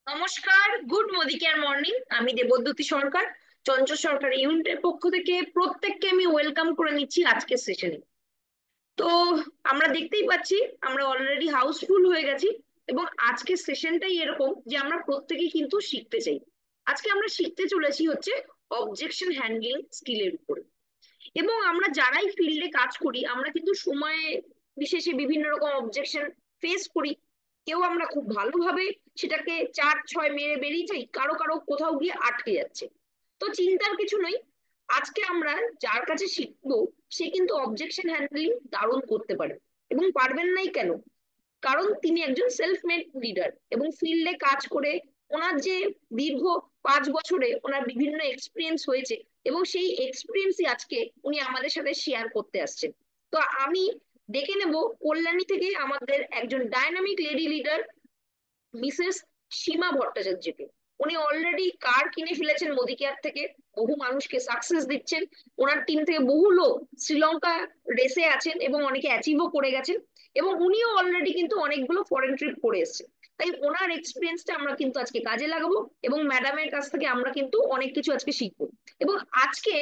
নমস্কার, good Modicare morning. আমি দেবদ্যুতি সরকার, চঞ্চল সরকার ইউনিটের পক্ষ থেকে প্রত্যেককে আমি ওয়েলকাম করে নিচ্ছি আজকের সেশনে। তো আমরা দেখতেই পাচ্ছি আমরা অলরেডি হাউসফুল হয়ে গেছি, এবং আজকের সেশনটাই এরকম যে আমরা প্রত্যেকেই কিন্তু শিখতে চাই। আজকে আমরা শিখতে চলেছি হচ্ছে অবজেকশন হ্যান্ডলিং স্কিলের উপরে। এবং আমরা যারাই ফিল্ডে কাজ করি আমরা কিন্তু সময় বিশেষে বিভিন্ন রকম অবজেকশন ফেস করি। কেউ আমরা খুব ভালোভাবে সেটাকে চার ছয় মেরে বেরিয়ে যাই, কারো কারো কোথাও গিয়ে আটকে যাচ্ছে। তো চিন্তার কিছু নেই, আজকে আমরা যার কাছে শিখবো সে কিন্তু অবজেকশন হ্যান্ডলিং দারুণ করতে পারে। এবং পারবেন নাই কেন? কারণ তিনি একজন সেলফ মেড লিডার, এবং ফিল্ডে কাজ করে ওনার যে দীর্ঘ 5 বছরে ওনার বিভিন্ন এক্সপিরিয়েন্স হয়েছে, এবং সেই এক্সপিরিয়েন্সই আজকে উনি আমাদের সাথে শেয়ার করতে আসছেন। তো আমি ডেকে নেব কল্যাণী থেকে আমাদের একজন ডায়নামিক লেডি লিডার, মিসেস সীমা ভট্টাচার্যকে। উনি অলরেডি কার কিনে ফেলেছেন মোদি কেয়ার থেকে, বহু মানুষকে সাকসেস দিচ্ছেন। ওনার টিম থেকে বহু লোক শ্রীলঙ্কা রেসে আছেন এবং অনেকে অ্যাচিভও করে গেছেন, এবং উনিও অলরেডি কিন্তু অনেকগুলো ফরেন ট্রিপ করে এসেছেন। তাই ওনার এক্সপিরিয়েন্সটা আমরা কিন্তু আজকে কাজে লাগাবো, এবং ম্যাডামের কাছ থেকে আমরা কিন্তু অনেক কিছু আজকে শিখবো। এবং আজকে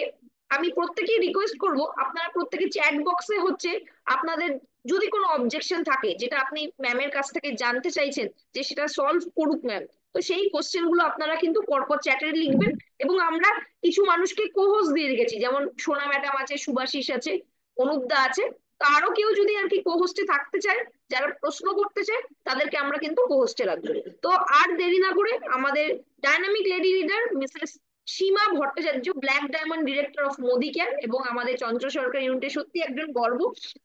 আমি প্রত্যেকেই রিকোয়েস্ট করব, আপনারা প্রত্যেকে চ্যাট বক্সে হচ্ছে আপনাদের যদি কোনো অবজেকশন থাকে যেটা আপনি ম্যামের কাছ থেকে জানতে চাইছেন যে সেটা সলভ করুক ম্যাম, তো সেই কোশ্চেন গুলো আপনারা কিন্তু পরপর চ্যাটে লিখবেন। এবং আমরা কিছু মানুষকে কোহোস্ট দিয়ে রেখেছি, যেমন সোনা ম্যাডাম আছে, সুভাষিস আছে, অনুপদা আছে। তো আরো কেউ যদি আর কি কোহোস্টে থাকতে চায়, যারা প্রশ্ন করতে চায়, তাদেরকে আমরা কিন্তু কোহোস্টে রাখবো। তো আর দেরি না করে আমাদের dynamic lady leader Mrs Seema Bhattacharya, black diamond director of Modicare এবং আমাদের চঞ্চল সরকার ইউনিটের সত্যি একজন গর্ব,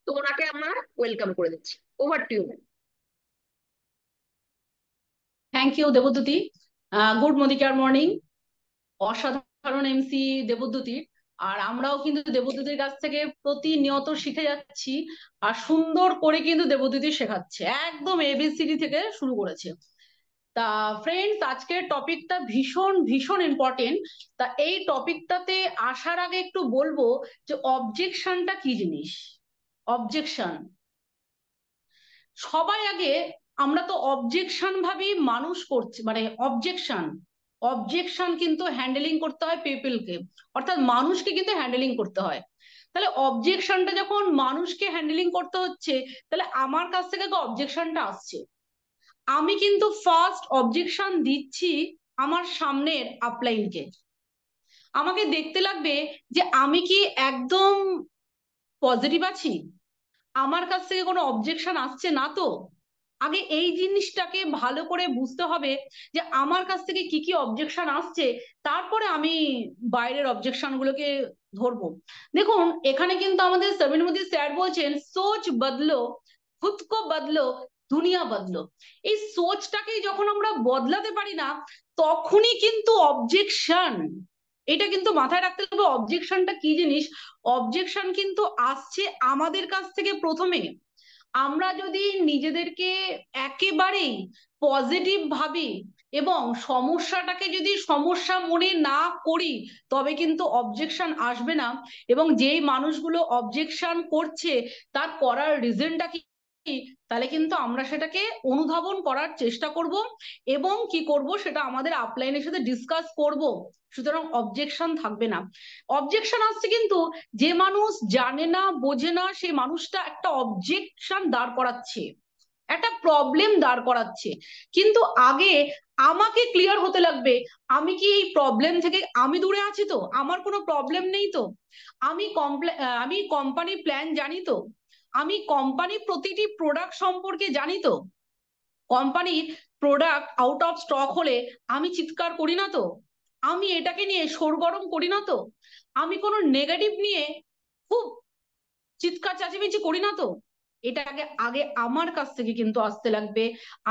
তো ওনাকে আমরা ওয়েলকাম করে দিচ্ছি। Over to you. Thank you Debdyuti. Good morning morning. অসাধারণ এমসি দেবদ্যুতির। আর আমরাও কিন্তু দেবদ্যুতির কাছ থেকে প্রতিনিয়ত শিখে যাচ্ছি। আর সুন্দর করে কিন্তু দেবদ্যুতি শেখাচ্ছে, একদম এবিসিডি থেকে শুরু করেছে। তা ফ্রেন্ডস, আজকের টপিকটা ভীষণ ভীষণ ইম্পর্টেন্ট। তা এই টপিকটাতে আসার আগে একটু বলবো যে অবজেকশনটা কি জিনিস। অবজেকশন সবাই আগে, আমরা তো অবজেকশন ভাবি মানুষ করছে, মানে অবজেকশন অবজেকশন কিন্তু হ্যান্ডেলিং করতে হয় পিপলকে, অর্থাৎ মানুষকে কিন্তু হ্যান্ডেলিং করতে হয়। তাহলে অবজেকশনটা যখন মানুষকে হ্যান্ডেলিং করতে হচ্ছে, তাহলে আমার কাছ থেকে তো অবজেকশনটা আসছে। আমি কিন্তু ফার্স্ট অবজেকশন দিচ্ছি আমার সামনের আপলাইনকে। আমাকে দেখতে লাগবে যে আমি কি একদম পজিটিভ আছি, আমার কাছ থেকে কোনো অবজেকশন আসছে না তো। আগে এই জিনিসটাকে ভালো করে বুঝতে হবে যে আমার কাছ থেকে কি কি অবজেকশন আসছে, তারপরে আমি বাইরের অবজেকশন গুলোকে ধরবো। দেখুন, এখানে কিন্তু আমাদের সবিনমতি স্যার বলছেন সোচ বদলো, খুদ কো বদলো, দুনিয়া বদলো। এই সোচটাকেই যখন আমরা বদলাতে পারি না, তখনই কিন্তু অবজেকশন, এটা কিন্তু মাথায় রাখতে হবে অবজেকশনটা কি জিনিস। অবজেকশন কিন্তু আসছে আমাদের কাছ থেকে প্রথমে। আমরা যদি নিজেদেরকে একেবারেই পজিটিভ ভাবি এবং সমস্যাটাকে যদি সমস্যা মনে না করি, তবে কিন্তু অবজেকশন আসবে না। এবং যেই মানুষগুলো অবজেকশন করছে তার করার রিজনটা কি, তাহলে কিন্তু আমরা সেটাকে অনুধাবন করার চেষ্টা করব এবং কি করব সেটা আমাদের আপলাইনের সাথে ডিসকাস করব। সুতরাং অবজেকশন থাকবে না। অবজেকশন আসছে কিন্তু যে মানুষ জানে না বোঝে না, সেই মানুষটা একটা অবজেকশন দাঁড় করাচ্ছে, একটা প্রবলেম দাঁড় করাচ্ছে। কিন্তু আগে আমাকে ক্লিয়ার হতে লাগবে, আমি কি এই প্রবলেম থেকে আমি দূরে আছি তো, আমার কোনো প্রবলেম নেই তো, আমি কোম্পানি প্ল্যান জানি তো, আমি কোম্পানি প্রতিটি প্রোডাক্ট সম্পর্কে জানি তো, কোম্পানির প্রোডাক্ট আউট অফ স্টক হলে আমি চিৎকার করি না তো, আমি এটাকে নিয়ে সরগরম করি না তো, আমি কোনো নেগেটিভ নিয়ে খুব চিৎকার চেঁচামেচি করি না তো। এটা আগে আগে আমার কাছ থেকে কিন্তু আসতে লাগবে।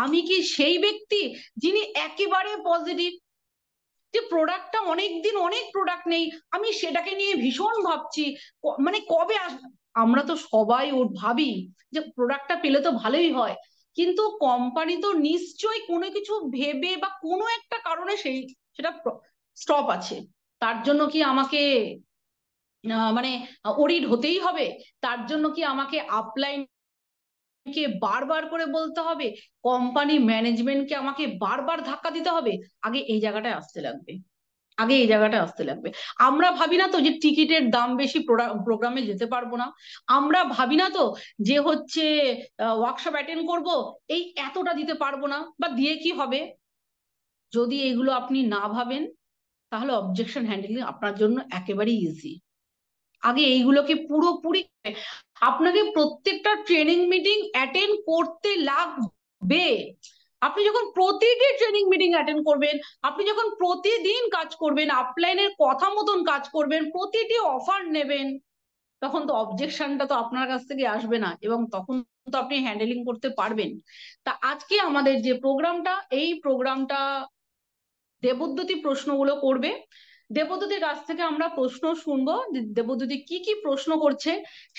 আমি কি সেই ব্যক্তি যিনি একেবারে পজিটিভ, যে প্রোডাক্টটা অনেক দিন অনেক প্রোডাক্ট নেই, আমি সেটাকে নিয়ে ভীষণ ভাবছি মানে কবে আসবে। আমরা তো সবাই ওর ভাবি যে প্রোডাক্টটা পেলে তো ভালোই হয়, কিন্তু কোম্পানি তো নিশ্চয়ই কোনো কিছু ভেবে বা কোনো একটা কারণে সেটা স্টপ আছে। তার জন্য কি আমাকে মানে ওরিড হতেই হবে? তার জন্য কি আমাকে আপলাইন কে বারবার করে বলতে হবে, কোম্পানি ম্যানেজমেন্টকে আমাকে বারবার ধাক্কা দিতে হবে, আগে এই জায়গাটায় আসতে লাগবে, আগে এই জায়গাটা আসতে লাগবে। আমরা ভাবি না তো যে টিকিটের দাম বেশি, প্রোগ্রামে যেতে পারবো না। আমরা ভাবি না তো যে হচ্ছে ওয়ার্কশপ অ্যাটেন্ড করব, এই এতটা দিতে পারবো না, বা দিয়ে কি হবে। যদি এগুলো আপনি না ভাবেন, তাহলে অবজেকশন হ্যান্ডলিং আপনার জন্য একেবারেই ইজি। আগে এইগুলোকে পুরোপুরি আপনাকে প্রত্যেকটা ট্রেনিং মিটিং অ্যাটেন্ড করতে লাগবে। আপনি যখন প্রতিটি ট্রেনিং মিটিং অ্যাটেন্ড করবেন, আপনি যখন প্রতিদিন কাজ করবেন, আপলাইনের কথা মতন কাজ করবেন, প্রতিটি অফার নেবেন, তখন তো অবজেকশনটা তো আপনার কাছ থেকে আসবে না, এবং তখন তো আপনি হ্যান্ডেলিং করতে পারবেন। তা আজকে আমাদের যে প্রোগ্রামটা, এই প্রোগ্রামটা দেবদ্যুতি প্রশ্নগুলো করবে। দেবদ্যুতির কাছ থেকে আমরা প্রশ্ন শুনবো, দেবদ্যুতি কি কি প্রশ্ন করছে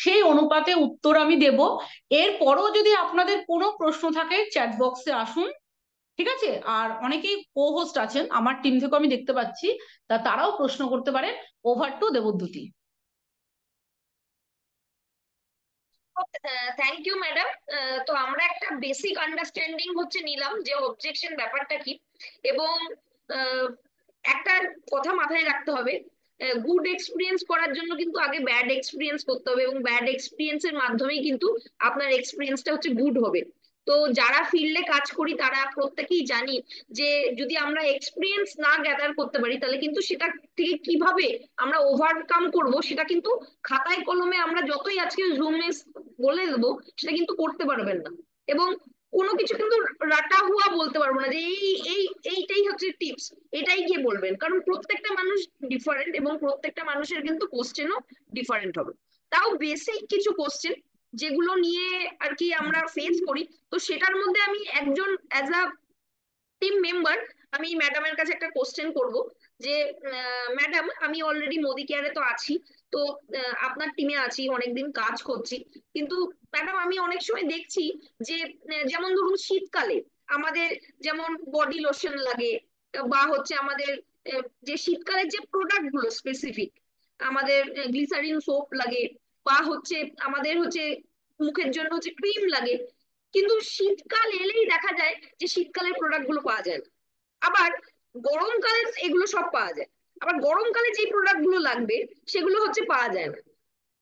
সেই অনুপাতে উত্তর আমি দেব। এরপরও যদি আপনাদের কোনো প্রশ্ন থাকে চ্যাট বক্সে আসুন, ঠিক আছে। আর অনেকেই কো হোস্ট আছেন আমার টিম থেকে আমি দেখতে পাচ্ছি, তারাও প্রশ্ন করতে পারেন। Over to Debdyuti. Thank you madam. তো আমরা একটা বেসিক আন্ডারস্ট্যান্ডিং হচ্ছে নিলাম যে অবজেকশন ব্যাপারটা কি। এবং আহ, একটা কথা মাথায় রাখতে হবে, গুড এক্সপিরিয়েন্স করার জন্য কিন্তু আগে ব্যাড এক্সপিরিয়েন্স করতে হবে, এবং ব্যাড এক্সপিরিয়েন্সের মাধ্যমেই কিন্তু আপনার এক্সপিরিয়েন্সটা হচ্ছে গুড হবে। তো যারা ফিল্ডে কাজ করি তারা প্রত্যেকেই জানি যে যদি আমরা এক্সপিরিয়েন্স না গ্যাদার করতে পারি তাহলে কিন্তু সেটা থেকে কিভাবে আমরা ওভারকাম করব সেটা কিন্তু খাতায় কলমে আমরা যতই আজকে জুমে বলে দেবো সেটা কিন্তু করতে পারবেন না। এবং কোনো কিছু কিন্তু রাটা হুয়া বলতে পারবো না যে এইটাই হচ্ছে টিপস, এটাই গিয়ে বলবেন, কারণ প্রত্যেকটা মানুষ ডিফারেন্ট এবং প্রত্যেকটা মানুষের কিন্তু কোশ্চেনও ডিফারেন্ট হবে। তাও বেসিক কিছু কোশ্চেন যেগুলো নিয়ে আর কি আমরা ফেস করি, তো সেটার মধ্যে আমি একজন অ্যাজ আ টিম মেম্বার আমি ম্যাডামের কাছে একটা কোশ্চেন করব যে ম্যাডাম আমি অলরেডি মোদি কেয়ারে তো আছি, তো আপনার টিমে আছি, অনেকদিন কাজ করছি, কিন্তু ম্যাডাম আমি অনেক সময় দেখছি যে যেমন ধরুন শীতকালে আমাদের যেমন বডি লোশন লাগে, বা হচ্ছে আমাদের যে শীতকালের যে প্রোডাক্ট গুলো স্পেসিফিক, আমাদের গ্লিসারিন সোপ লাগে, বা হচ্ছে আমাদের হচ্ছে মুখের জন্য হচ্ছে ক্রিম লাগে, কিন্তু শীতকাল এলেই দেখা যায় যে শীতকালের প্রোডাক্ট গুলো পাওয়া যায় না। আবার গরমকালে এগুলো সব পাওয়া যায়, আবার গরমকালে যে প্রোডাক্ট গুলো লাগবে সেগুলো হচ্ছে পাওয়া যায় না।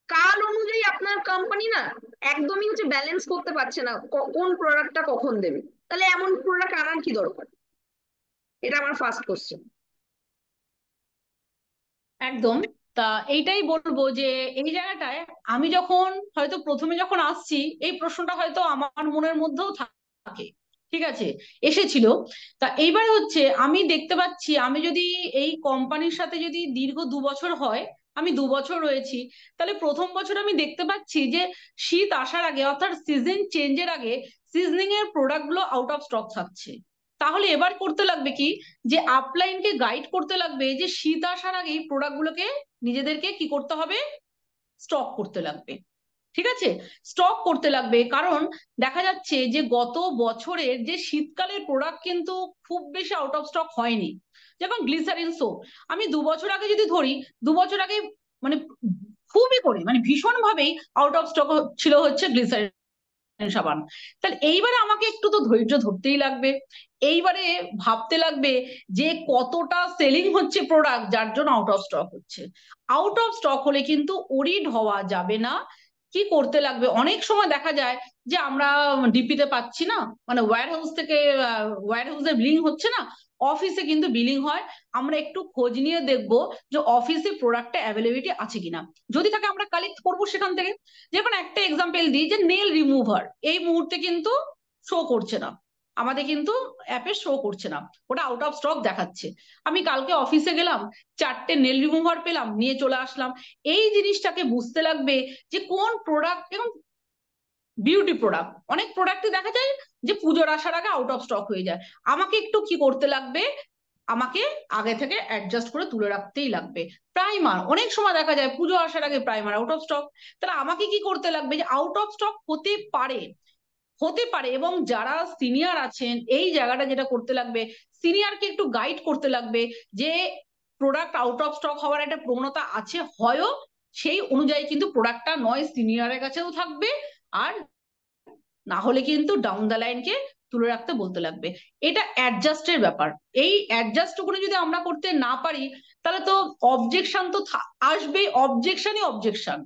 কাল অনুযায়ী আপনার কোম্পানি না একদমই হচ্ছে ব্যালেন্স করতে পারছে না কোন প্রোডাক্টটা কখন দেবে, তাহলে এমন প্রোডাক্ট আনার কি দরকার? এটা আমার ফার্স্ট কোশ্চেন। একদম। তা এইটাই বলবো যে এই জায়গাটায় আমি যখন হয়তো প্রথমে যখন আসছি, এই প্রশ্নটা হয়তো আমার মনের মধ্যেও থাকে, ঠিক আছে, এসেছিল। তা এইবার হচ্ছে আমি দেখতে পাচ্ছি, আমি যদি এই কোম্পানির সাথে যদি দীর্ঘ 2 বছর হয়, আমি 2 বছর রয়েছি, তাহলে প্রথম বছর আমি দেখতে পাচ্ছি যে শীত আসার আগে অর্থাৎ সিজন চেঞ্জের আগে সিজনিং এর প্রোডাক্ট গুলো আউট অফ স্টক থাকছে। তাহলে এবার করতে লাগবে কি, যে আপলাইনকে গাইড করতে লাগবে যে শীত আসার আগেই প্রোডাক্ট গুলোকে নিজেদেরকে কি করতে হবে, স্টক করতে লাগবে, ঠিক আছে। স্টক করতে লাগবে, কারণ দেখা যাচ্ছে যে গত বছরের যে শীতকালের প্রোডাক্ট কিন্তু খুব বেশি আউট অফ স্টক হয়নি। যেমন গ্লিসারিন সোপ, আমি 2 বছর আগে যদি ধরি, 2 বছর আগে মানে খুবই করে মানে ভীষণ ভাবেই আউট অফ স্টক ছিল হচ্ছে গ্লিসারিন সাবান। তাহলে এইবারে আমাকে একটু তো ধৈর্য ধরতেই লাগবে। এইবারে ভাবতে লাগবে যে কতটা সেলিং হচ্ছে প্রোডাক্ট যার জন্য আউট অফ স্টক হচ্ছে। আউট অফ স্টক হলে কিন্তু ওরিড হওয়া যাবে না। কি করতে লাগবে, অনেক সময় দেখা যায় যে আমরা ডিপিতে পাচ্ছি না, মানে ওয়্যার হাউস থেকে ওয়্যার হাউসে বিলিং হচ্ছে না, অফিসে কিন্তু বিলিং হয়। আমরা একটু খোঁজ নিয়ে দেখবো যে অফিসে প্রোডাক্টটা অ্যাভেলেবিলিটি আছে কিনা, যদি থাকে আমরা কালেক্ট করবো সেখান থেকে। যেমন একটা এক্সাম্পল দিই, যে নেল রিমুভার এই মুহূর্তে কিন্তু শো করছে না, আমাদের কিন্তু অ্যাপে শো করছে না, ওটা আউট অফ স্টক দেখাচ্ছে। আমি কালকে অফিসে গেলাম, 4টে নেল রিমুভার পেলাম, নিয়ে চলে আসলাম। এই জিনিসটাকে বুঝতে লাগবে যে কোন প্রোডাক্ট, এবং বিউটি প্রোডাক্ট অনেক প্রোডাক্টই দেখা যায় যে পুজোর আসার আগে আউট অফ স্টক হয়ে যায়। আমাকে একটু কি করতে লাগবে, আমাকে আগে থেকে অ্যাডজাস্ট করে তুলে রাখতেই লাগবে। প্রাইমার অনেক সময় দেখা যায় পুজো আসার আগে প্রাইমার আউট অফ স্টক, তাহলে আমাকে কি করতে লাগবে, যে আউট অফ স্টক হতে পারে, হতে পারে, এবং যারা সিনিয়র আছেন এই জায়গাটা যেটা করতে লাগবে, সিনিয়রকে একটু গাইড করতে লাগবে যে প্রোডাক্ট আউট অফ স্টক হওয়ার একটা প্রবণতা আছে, সেই অনুযায়ী কিন্তু প্রোডাক্টটা নয় সিনিয়রের কাছেও থাকবে, আর না হলে কিন্তু ডাউন দ্য লাইনকে তুলে রাখতে বলতে লাগবে। এটা অ্যাডজাস্টের ব্যাপার। এই অ্যাডজাস্টটুকুনি যদি আমরা করতে না পারি, তাহলে তো অবজেকশন তো আসবেই, অবজেকশনই অবজেকশন,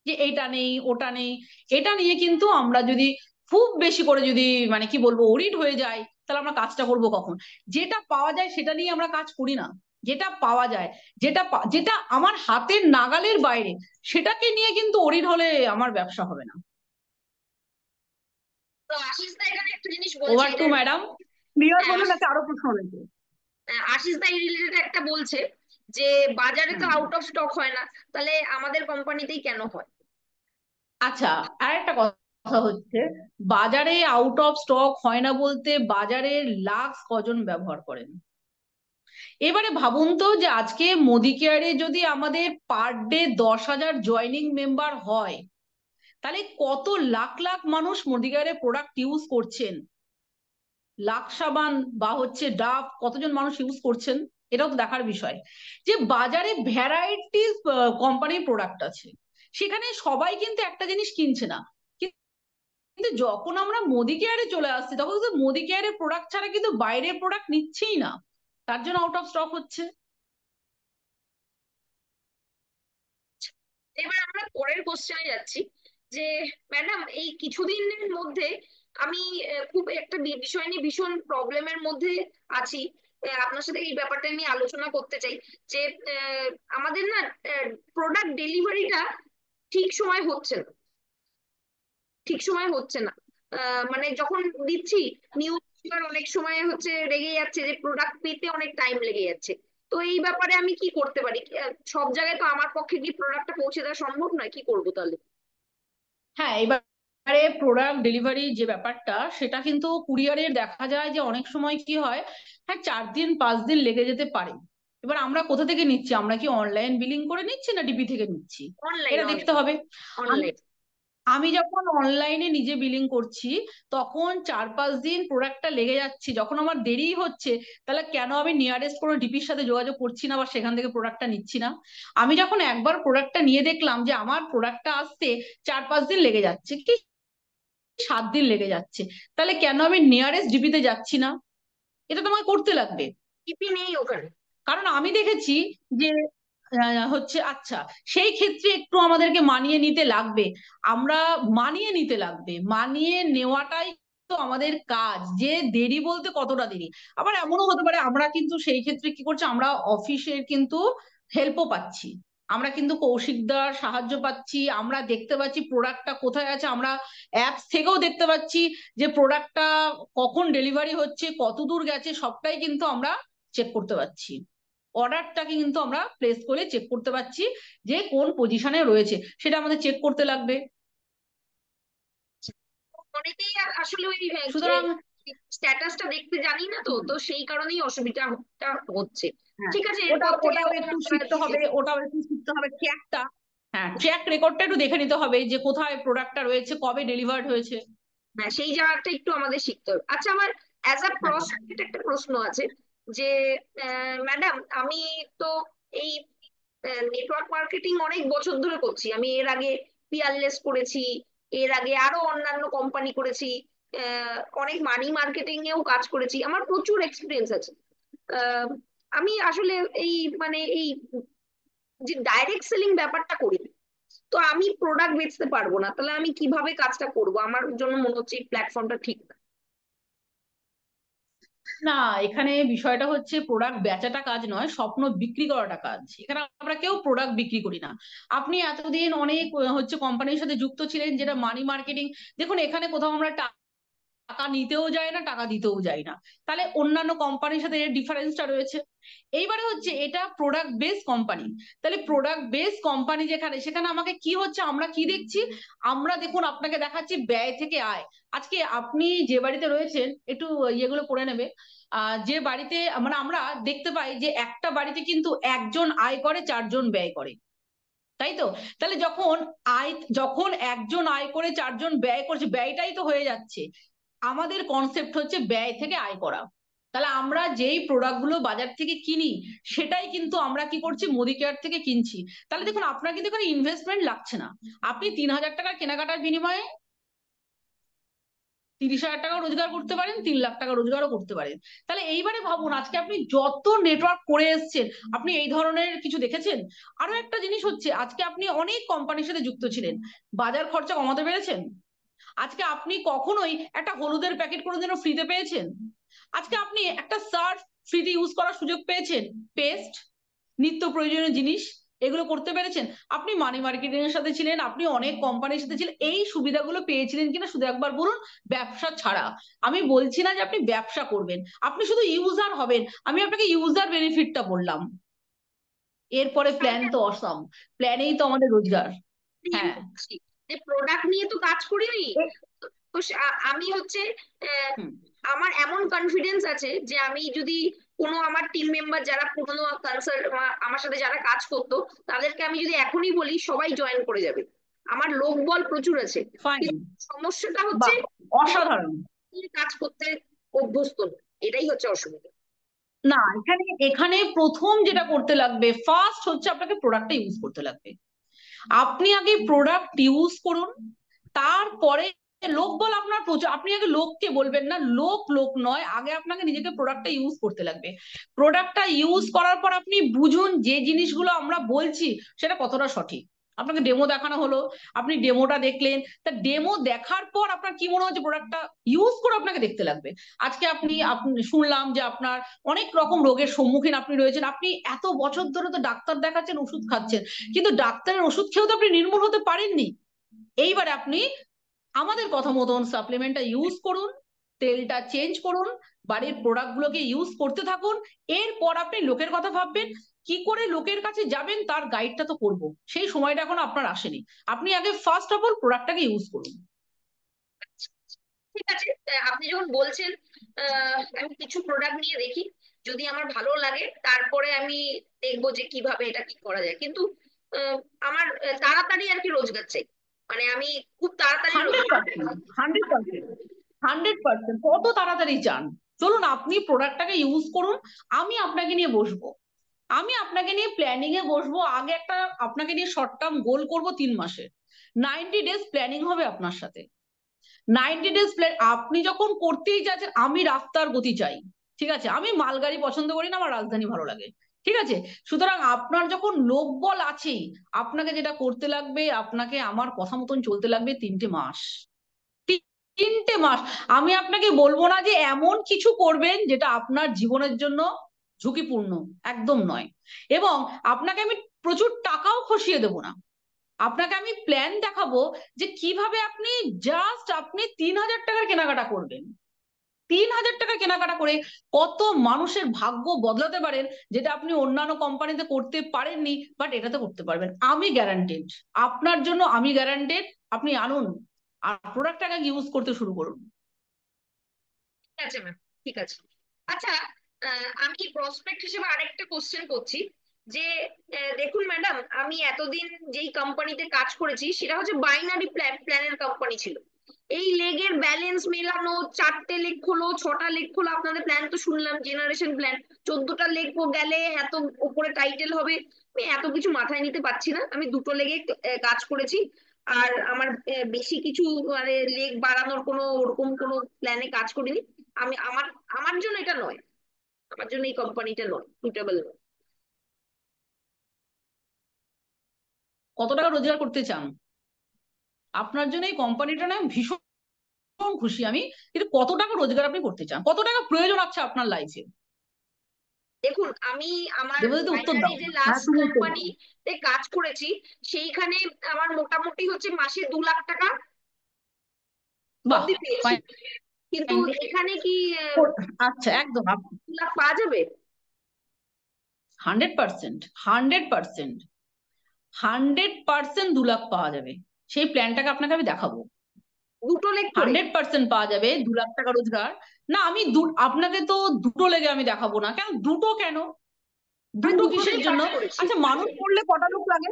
যে এটা নেই ওটা নেই। এটা নিয়ে কিন্তু আমরা যদি খুব বেশি করে যদি মানে কি বলবো ওরিড হয়ে যায়, তাহলে আমরা কাজটা করবো কখন? যেটা পাওয়া যায় সেটা নিয়ে আমরা কাজ করি না। যেটা পাওয়া যায়, যেটা আমার হাতের নাগালের বাইরে, সেটাকে নিয়ে কিন্তু ওরিড হলে আমার ব্যবসা হবে না। তো আশিস দা এখানে একটা জিনিস বলছে, ওভার টু এটা ম্যাডাম। ক্লিয়ার হ্যাঁ, বলুন, আছে আরো প্রশ্ন রয়েছে? আশিস দা রিলেটেড একটা বলছে যে বাজারে তো হুম। আউট অফ স্টক হয় না, তাহলে আমাদের কোম্পানিতেই কেন হয়? আচ্ছা, আর একটা কথা হচ্ছে, বাজারে আউট অফ স্টক হয় না বলতে বাজারের লাক্স কজন ব্যবহার করেন? এবারে ভাবুন তো, যে আজকে মোদি কেয়ারে যদি আমাদের পার ডে 10,000 জয়নিং মেম্বার হয়, তাহলে কত লাখ লাখ মানুষ মোদি কেয়ারে প্রোডাক্ট ইউজ করছেন। লাক্স সাবান বা হচ্ছে ডাভ কতজন মানুষ ইউজ করছেন, এটাও তো দেখার বিষয়। যে বাজারে ভ্যারাইটিস কোম্পানির প্রোডাক্ট আছে, সেখানে সবাই কিন্তু একটা জিনিস কিনছে না। কিন্তু যখন আমরা মোদি কেয়ারে চলে আসছি, তখন কিন্তু মোদি কেয়ারের প্রোডাক্ট ছাড়া কিন্তু বাইরের প্রোডাক্ট নিচ্ছেই না, তার জন্য আউট অফ স্টক হচ্ছে। এবার আমরা পরের কোশ্চেনে যাচ্ছি যে ম্যাডাম এই কিছুদিনের মধ্যে আমি খুব একটা বিষয় নিয়ে ভীষণ প্রবলেমের মধ্যে আছি। আপনার সাথে এই ব্যাপারটা নিয়ে আলোচনা করতে চাই যে আহ, আমাদের না প্রোডাক্ট ডেলিভারিটা ঠিক সময় হচ্ছে না, ঠিক সময় হচ্ছে না। মানে যখন দিচ্ছি নিউজ অনেক সময় হচ্ছে রেগে যাচ্ছে যে প্রোডাক্ট পেতে অনেক টাইম লেগে যাচ্ছে। তো এই ব্যাপারে আমি কি করতে পারি? সব জায়গায় তো আমার পক্ষে কি প্রোডাক্টটা পৌঁছে দেওয়া সম্ভব নয়, কি করবো তাহলে? হ্যাঁ, এবারে প্রোডাক্ট ডেলিভারি যে ব্যাপারটা, সেটা কিন্তু কুরিয়ারের দেখা যায় যে অনেক সময় কি হয়, হ্যাঁ 4 দিন 5 দিন লেগে যেতে পারে। এবার আমরা কোথা থেকে নিচ্ছি, আমরা কি অনলাইন বিলিং করে নিচ্ছি না ডিপি থেকে নিচ্ছি, অনলাইন, এটা দেখতে অনলাইন, হবে। আমি অনলাইন। আমি যখন অনলাইনে নিজে বিলিং করছি, তখন 4-5 দিন প্রোডাক্টটা লেগে যাচ্ছে, যখন আমার দেরি হচ্ছে, তাহলে কেন আমি নিয়ারেস্ট কোনো ডিপির সাথে যোগাযোগ করছি না বা সেখান থেকে প্রোডাক্টটা নিচ্ছি না? আমি যখন একবার প্রোডাক্টটা নিয়ে দেখলাম যে আমার প্রোডাক্টটা আসতে 4-5 দিন লেগে যাচ্ছে কি 7 দিন লেগে যাচ্ছে, তাহলে কেন আমি নিয়ারেস্ট ডিপিতে যাচ্ছি না? এটা তোমাকে করতে লাগবে। টিপি নেই ওখানে। কারণ আমি দেখেছি যে হচ্ছে, আচ্ছা, সেই ক্ষেত্রে একটু আমাদেরকে মানিয়ে নিতে লাগবে। আমরা মানিয়ে নিতে লাগবে, মানিয়ে নেওয়াটাই তো আমাদের কাজ, যে দেরি বলতে কতটা দেরি। আবার এমনও হতে পারে আমরা কিন্তু সেই ক্ষেত্রে কি করছি, আমরা অফিসের কিন্তু হেল্পও পাচ্ছি, আমরা কিন্তু কৌশিকদার সাহায্য পাচ্ছি, আমরা দেখতে পাচ্ছি প্রোডাক্টটা কোথায় আছে, আমরা অ্যাপস থেকেও দেখতে পাচ্ছি যে প্রোডাক্টটা কখন ডেলিভারি হচ্ছে, কত দূর গেছে, সবটাই কিন্তু আমরা চেক করতে পারছি। অর্ডারটাকে কিন্তু আমরা প্লেস করে চেক করতে পারছি যে কোন পজিশনে রয়েছে, সেটা আমাদের চেক করতে লাগবে। অনেকেই আসলে ওই সুতরাং স্ট্যাটাসটা দেখতে জানি না, তো হুম, তো সেই কারণেই অসুবিধাটা হচ্ছে। হ্যাঁ, ঠিক আছে, এরপর থেকে ওটাও একটু আমরা শিখতে হবে, ওটাও একটু শিখতে হবে ট্র্যাকটা। হ্যাঁ, ট্র্যাক রেকর্ডটা একটু দেখে নিতে হবে যে কোথায় প্রোডাক্টটা রয়েছে, কবে ডেলিভার্ড হয়েছে। হ্যাঁ সেই জায়গাটা একটু আমাদের শিখতে হবে। আচ্ছা, আমার অ্যাজ আ হ্যাঁ। প্রসপেক্ট একটা প্রশ্ন আছে যে ম্যাডাম আমি তো এই নেটওয়ার্ক মার্কেটিং অনেক বছর ধরে করছি। আমি এর আগে পিয়ারলেস করেছি, এর আগে আরো অন্যান্য কোম্পানি করেছি, অনেক মানি মার্কেটিং এও কাজ করেছি, আমার প্রচুর এক্সপিরিয়েন্স আছে। আহ, আমি আসলে এই মানে এই যে ডাইরেক্ট সেলিং ব্যাপারটা করি না। তো আমি প্রোডাক্ট বেচতে পারবো না, তাহলে আমি কিভাবে কাজটা করব? আমার জন্য মনে হচ্ছে এই প্ল্যাটফর্মটা ঠিক না। না, এখানে বিষয়টা হচ্ছে প্রোডাক্ট বেচাটা কাজ নয়, স্বপ্ন বিক্রি করাটা কাজ। এখানে আমরা কেউ প্রোডাক্ট বিক্রি করি না। আপনি এতদিন অনেক হচ্ছে কোম্পানির সাথে যুক্ত ছিলেন যেটা মানি মার্কেটিং, দেখুন এখানে কোথাও আমরা টাকা নিতেও যায় না, টাকা দিতেও যায় না, তাহলে অন্যান্য কোম্পানির সাথে এর ডিফারেন্সটা রয়েছে। এইবারে হচ্ছে এটা প্রোডাক্ট বেস কোম্পানি, তাহলে প্রোডাক্ট বেস কোম্পানি যেখানে, সেখানে আমাকে কি হচ্ছে, আমরা কি দেখছি, আমরা দেখুন আপনাকে দেখাচ্ছি ব্যয় থেকে আয়। আজকে আপনি যে বাড়িতে রয়েছেন, একটু ইয়েগুলো করে নেবে, যে বাড়িতে মানে আমরা দেখতে পাই যে একটা বাড়িতে কিন্তু একজন আয় করে 4জন ব্যয় করে, তাই তো? তাহলে যখন একজন আয় করে 4জন ব্যয় করছে, ব্যয়টাই তো হয়ে যাচ্ছে। আমাদের কনসেপ্ট হচ্ছে ব্যয় থেকে আয় করা। তাহলে আমরা যেই প্রোডাক্ট গুলো বাজার থেকে কিনি, সেটাই কিন্তু আমরা কি করছি, মোদি কেয়ার থেকে কিনছি। তাহলে দেখুন আপনার কিন্তু এখানে ইনভেস্টমেন্ট লাগছে না। আপনি 3,000 টাকার কেনাকাটার বিনিময়ে 30,000 টাকা রোজগার করতে পারেন, 3 লাখ টাকা রোজগারও করতে পারেন। তাহলে এইবারে ভাবুন, আজকে আপনি যত নেটওয়ার্ক করে এসছেন, আপনি এই ধরনের কিছু দেখেছেন? আরো একটা জিনিস হচ্ছে, আজকে আপনি অনেক কোম্পানির সাথে যুক্ত ছিলেন, বাজার খরচা কমাতে পেরেছেন? আজকে আপনি কখনোই একটা হলুদের প্যাকেট কোনোদিনও ফ্রিতে পেয়েছেন? আজকে আপনি একটা সার্ফ ফ্রিতে ইউজ করার সুযোগ পেয়েছেন? পেস্ট, নিত্য প্রয়োজনীয় জিনিস, এগুলো করতে পেরেছেন? আপনি মানি মার্কেটিং এর সাথে ছিলেন, আপনি অনেক কোম্পানির সাথে ছিলেন, এই সুবিধাগুলো পেয়েছিলেন কিনা শুধু একবার বলুন। ব্যবসা ছাড়া আমি বলছি না যে আপনি ব্যবসা করবেন, আপনি শুধু ইউজার হবেন, আমি আপনাকে ইউজার বেনিফিটটা বললাম। এরপরে প্ল্যান তো অসাম, প্ল্যানেই তো আমাদের রোজগার। আমি হ্যাঁ, বলছি যে প্রোডাক্ট নিয়ে তো কাজ করিনি। এ- তো আমি হচ্ছে আহ, হুম, আমার এমন কনফিডেন্স আছে যে আমি যদি কোনো আমার টিম মেম্বার যারা পুরোনো কনসাল্ট আমার সাথে যারা কাজ করতো তাদেরকে আমি যদি এখনই বলি সবাই জয়েন করে যাবে। আমার লোকবল প্রচুর আছে। ফাইন, কিন্তু সমস্যাটা হচ্ছে বাহ, অসাধারণ। কাজ করতে অভ্যস্ত না। এটাই হচ্ছে অসুবিধা। না, এখানে এখানে প্রথম যেটা করতে লাগবে, ফার্স্ট হচ্ছে আপনাকে প্রোডাক্টটা ইউজ করতে লাগবে। আপনি আগে প্রোডাক্ট ইউজ করুন, তারপরে লোক বল আপনার প্রচুর, আপনি আগে লোককে বলবেন না, লোক লোক নয়, আগে আপনাকে নিজেকে প্রোডাক্টটা ইউজ করতে লাগবে। প্রোডাক্টটা ইউজ করার পর আপনি বুঝুন যে জিনিসগুলো আমরা বলছি সেটা কতটা সঠিক। আপনাকে ডেমো দেখানো হলো, আপনি ডেমোটা দেখলেন, তা ডেমো দেখার পর আপনার কি মনে হচ্ছে, প্রোডাক্টটা ইউজ করে আপনাকে দেখতে লাগবে। আজকে আপনি আপনি শুনলাম যে আপনার অনেক রকম রোগের সম্মুখীন আপনি রয়েছেন, আপনি এত বছর ধরে তো ডাক্তার দেখাচ্ছেন, ওষুধ খাচ্ছেন, কিন্তু ডাক্তারের ওষুধ খেয়েও তো আপনি নির্মূল হতে পারেননি। এইবারে আপনি আমাদের কথা মতন সাপ্লিমেন্টটা ইউজ করুন, তেলটা চেঞ্জ করুন, বাড়ির প্রোডাক্ট গুলোকে ইউজ করতে থাকুন। এরপর আপনি লোকের কথা ভাববেন, কি করে লোকের কাছে যাবেন তার গাইডটা তো করব, সেই সময়টা এখন আপনার আসেনি। আপনি আগে ফার্স্ট অফ অল প্রোডাক্টটাকে ইউজ করুন। ঠিক আছে, আপনি যখন বলছেন আমি কিছু প্রোডাক্ট নিয়ে দেখি, যদি আমার ভালো লাগে তারপরে আমি দেখবো যে কিভাবে এটা কি করা যায়। কিন্তু আহ, আমার তাড়াতাড়ি আর কি রোজগার চাই, মানে আমি খুব তাড়াতাড়ি 100%, 100%, 100%, কত তাড়াতাড়ি চান? চলুন আপনি প্রোডাক্টটাকে ইউজ করুন, আমি আপনাকে নিয়ে বসবো, আমি আপনাকে নিয়ে প্ল্যানিং এ বসবো। আগে একটা আপনাকে নিয়ে শর্ট টার্ম গোল করবো 3 মাসে, 90 ডেজ প্ল্যানিং হবে আপনার সাথে। 90 ডেজ প্ল্যান আপনি যখন করতেই চাচ্ছেন, আমি রাস্তার গতি চাই, ঠিক আছে, আমি মালগাড়ি পছন্দ করি না, আমার রাজধানী ভালো লাগে, ঠিক আছে। সুতরাং আপনার যখন লোকবল আছেই, আপনাকে যেটা করতে লাগবে, আপনাকে আমার কথা মতন চলতে লাগবে 3টে মাস। 3টে মাস। আমি আপনাকে বলবো না যে এমন কিছু করবেন যেটা আপনার জীবনের জন্য ঝুঁকিপূর্ণ, একদম নয়। এবং আপনাকে আমি প্রচুর টাকাও খসিয়ে দেবো না, আপনাকে আমি প্ল্যান দেখাবো যে কিভাবে আপনি জাস্ট আপনি 3,000 টাকার কেনাকাটা করবেন। 3,000 টাকা কেনাকাটা করে কত মানুষের ভাগ্য বদলাতে পারেন, যেটা আপনি অন্যান্য কোম্পানিতে করতে পারেননি, বাট এটাতে করতে পারবেন, আমি গ্যারান্টেড। আপনার জন্য আমি গ্যারান্টেড। আপনি আনুন আর প্রোডাক্টটাকে ইউজ করতে শুরু করুন। ঠিক আছে ম্যাম, ঠিক আছে। আচ্ছা, আমি প্রসপেক্ট হিসেবে আরেকটা কোশ্চেন করছি যে দেখুন ম্যাডাম, আমি এতদিন যেই কোম্পানিতে কাজ করেছি সেটা হচ্ছে বাইনারি প্ল্যানের কোম্পানি ছিল। এই লেগের ব্যালেন্স মেলানো, 4টে লেগ হলো 6টা লেগ হলো, আপনাদের প্ল্যান তো শুনলাম জেনারেশন প্ল্যান, 14টা লেগ গেলে এত উপরে টাইটেল হবে। আমি এত কিছু মাথায় নিতে পারছি না, আমি 2টো লেগে কাজ করেছি। আর আমার বেশি কিছু মানে লেগ বাড়ানোর কোনো ওরকম কোনো প্ল্যানে কাজ করিনি। আমি আমার আমার জন্য এটা নয়, আমার জন্য এই কোম্পানিটা নয়, সুটেবল নয়। কত টাকা রোজগার করতে চান? আপনার জন্য এই কোম্পানিটা না ভীষণ খুশি আমি, কিন্তু কত টাকা রোজগার আপনি করতে চান, কত টাকা প্রয়োজন আছে আপনার লাইফে? দেখুন, আমি আমার দেবদূতি উত্তর ফাইনালি দাও। যে হ্যাঁ, লাস্ট তুমি উত্তর দাও। কোম্পানিতে কাজ করেছি সেইখানে আমার মোটামুটি হচ্ছে মাসে 2 লাখ টাকা বাহ, অবধি পেয়েছি। ফাইন। কিন্তু এখানে কি আচ্ছা, একদম 2 লাখ পাওয়া যাবে? 100%, 100%, 100% 2 লাখ পাওয়া যাবে। সেই প্ল্যানটাকে আপনাকে আমি দেখাবো। 2টো লেগ করে? 100% পাওয়া যাবে 2 লাখ টাকা রোজগার। না, আমি আপনাকে তো দুটো লেগে আমি দেখাবো না, কেন দুটো, কেন আমি দুটো দুটো কিসের লেগে জন্য? কাজ করেছি। আচ্ছা, মানুষ করলে কটা লোক লাগে?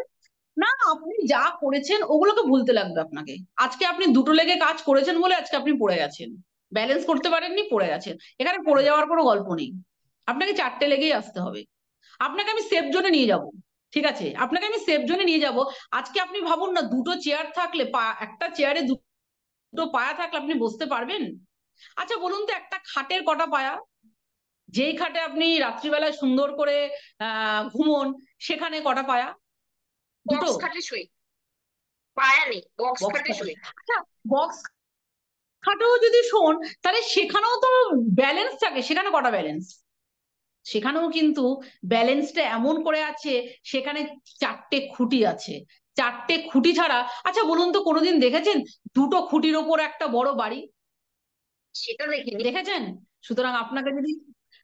না, আপনি যা করেছেন ওগুলোকে ভুলতে লাগবে আপনাকে। আজকে আপনি দুটো লেগে কাজ করেছেন বলে আজকে আপনি পড়ে গেছেন, ব্যালেন্স করতে পারেননি, পড়ে গেছেন। এখানে পড়ে যাওয়ার কোনো গল্প নেই, আপনাকে 4টে লেগেই আসতে হবে। আপনাকে আমি সেফ জোনে নিয়ে যাব, ঠিক আছে, আপনাকে আমি সেফ জোনে নিয়ে যাব। আজকে আপনি ভাবুন না, দুটো চেয়ার থাকলে একটা চেয়ারে দুটো পায়া থাকলে আপনি বসতে পারবেন? আচ্ছা বলুন তো, একটা খাটের কটা পায়া? যেই খাটে আপনি রাত্রিবেলায় সুন্দর করে ঘুমোন, সেখানে কটা পায়া? দুটো। বক্স খাটে শুই, পায়া নেই, বক্স বক্স খাটে খাটে, শুই। আচ্ছা বক্স খাটেও যদি শোন, তাহলে সেখানেও তো ব্যালেন্স থাকে, সেখানে কটা ব্যালেন্স? সেখানেও কিন্তু ব্যালেন্সটা এমন করে আছে, সেখানে চারটে খুঁটি আছে। চারটে খুঁটি ছাড়া, আচ্ছা বলুন তো, কোনোদিন দেখেছেন দুটো খুঁটির ওপর একটা বড় বাড়ি? সেটা দেখিনি। দেখেছেন? সুতরাং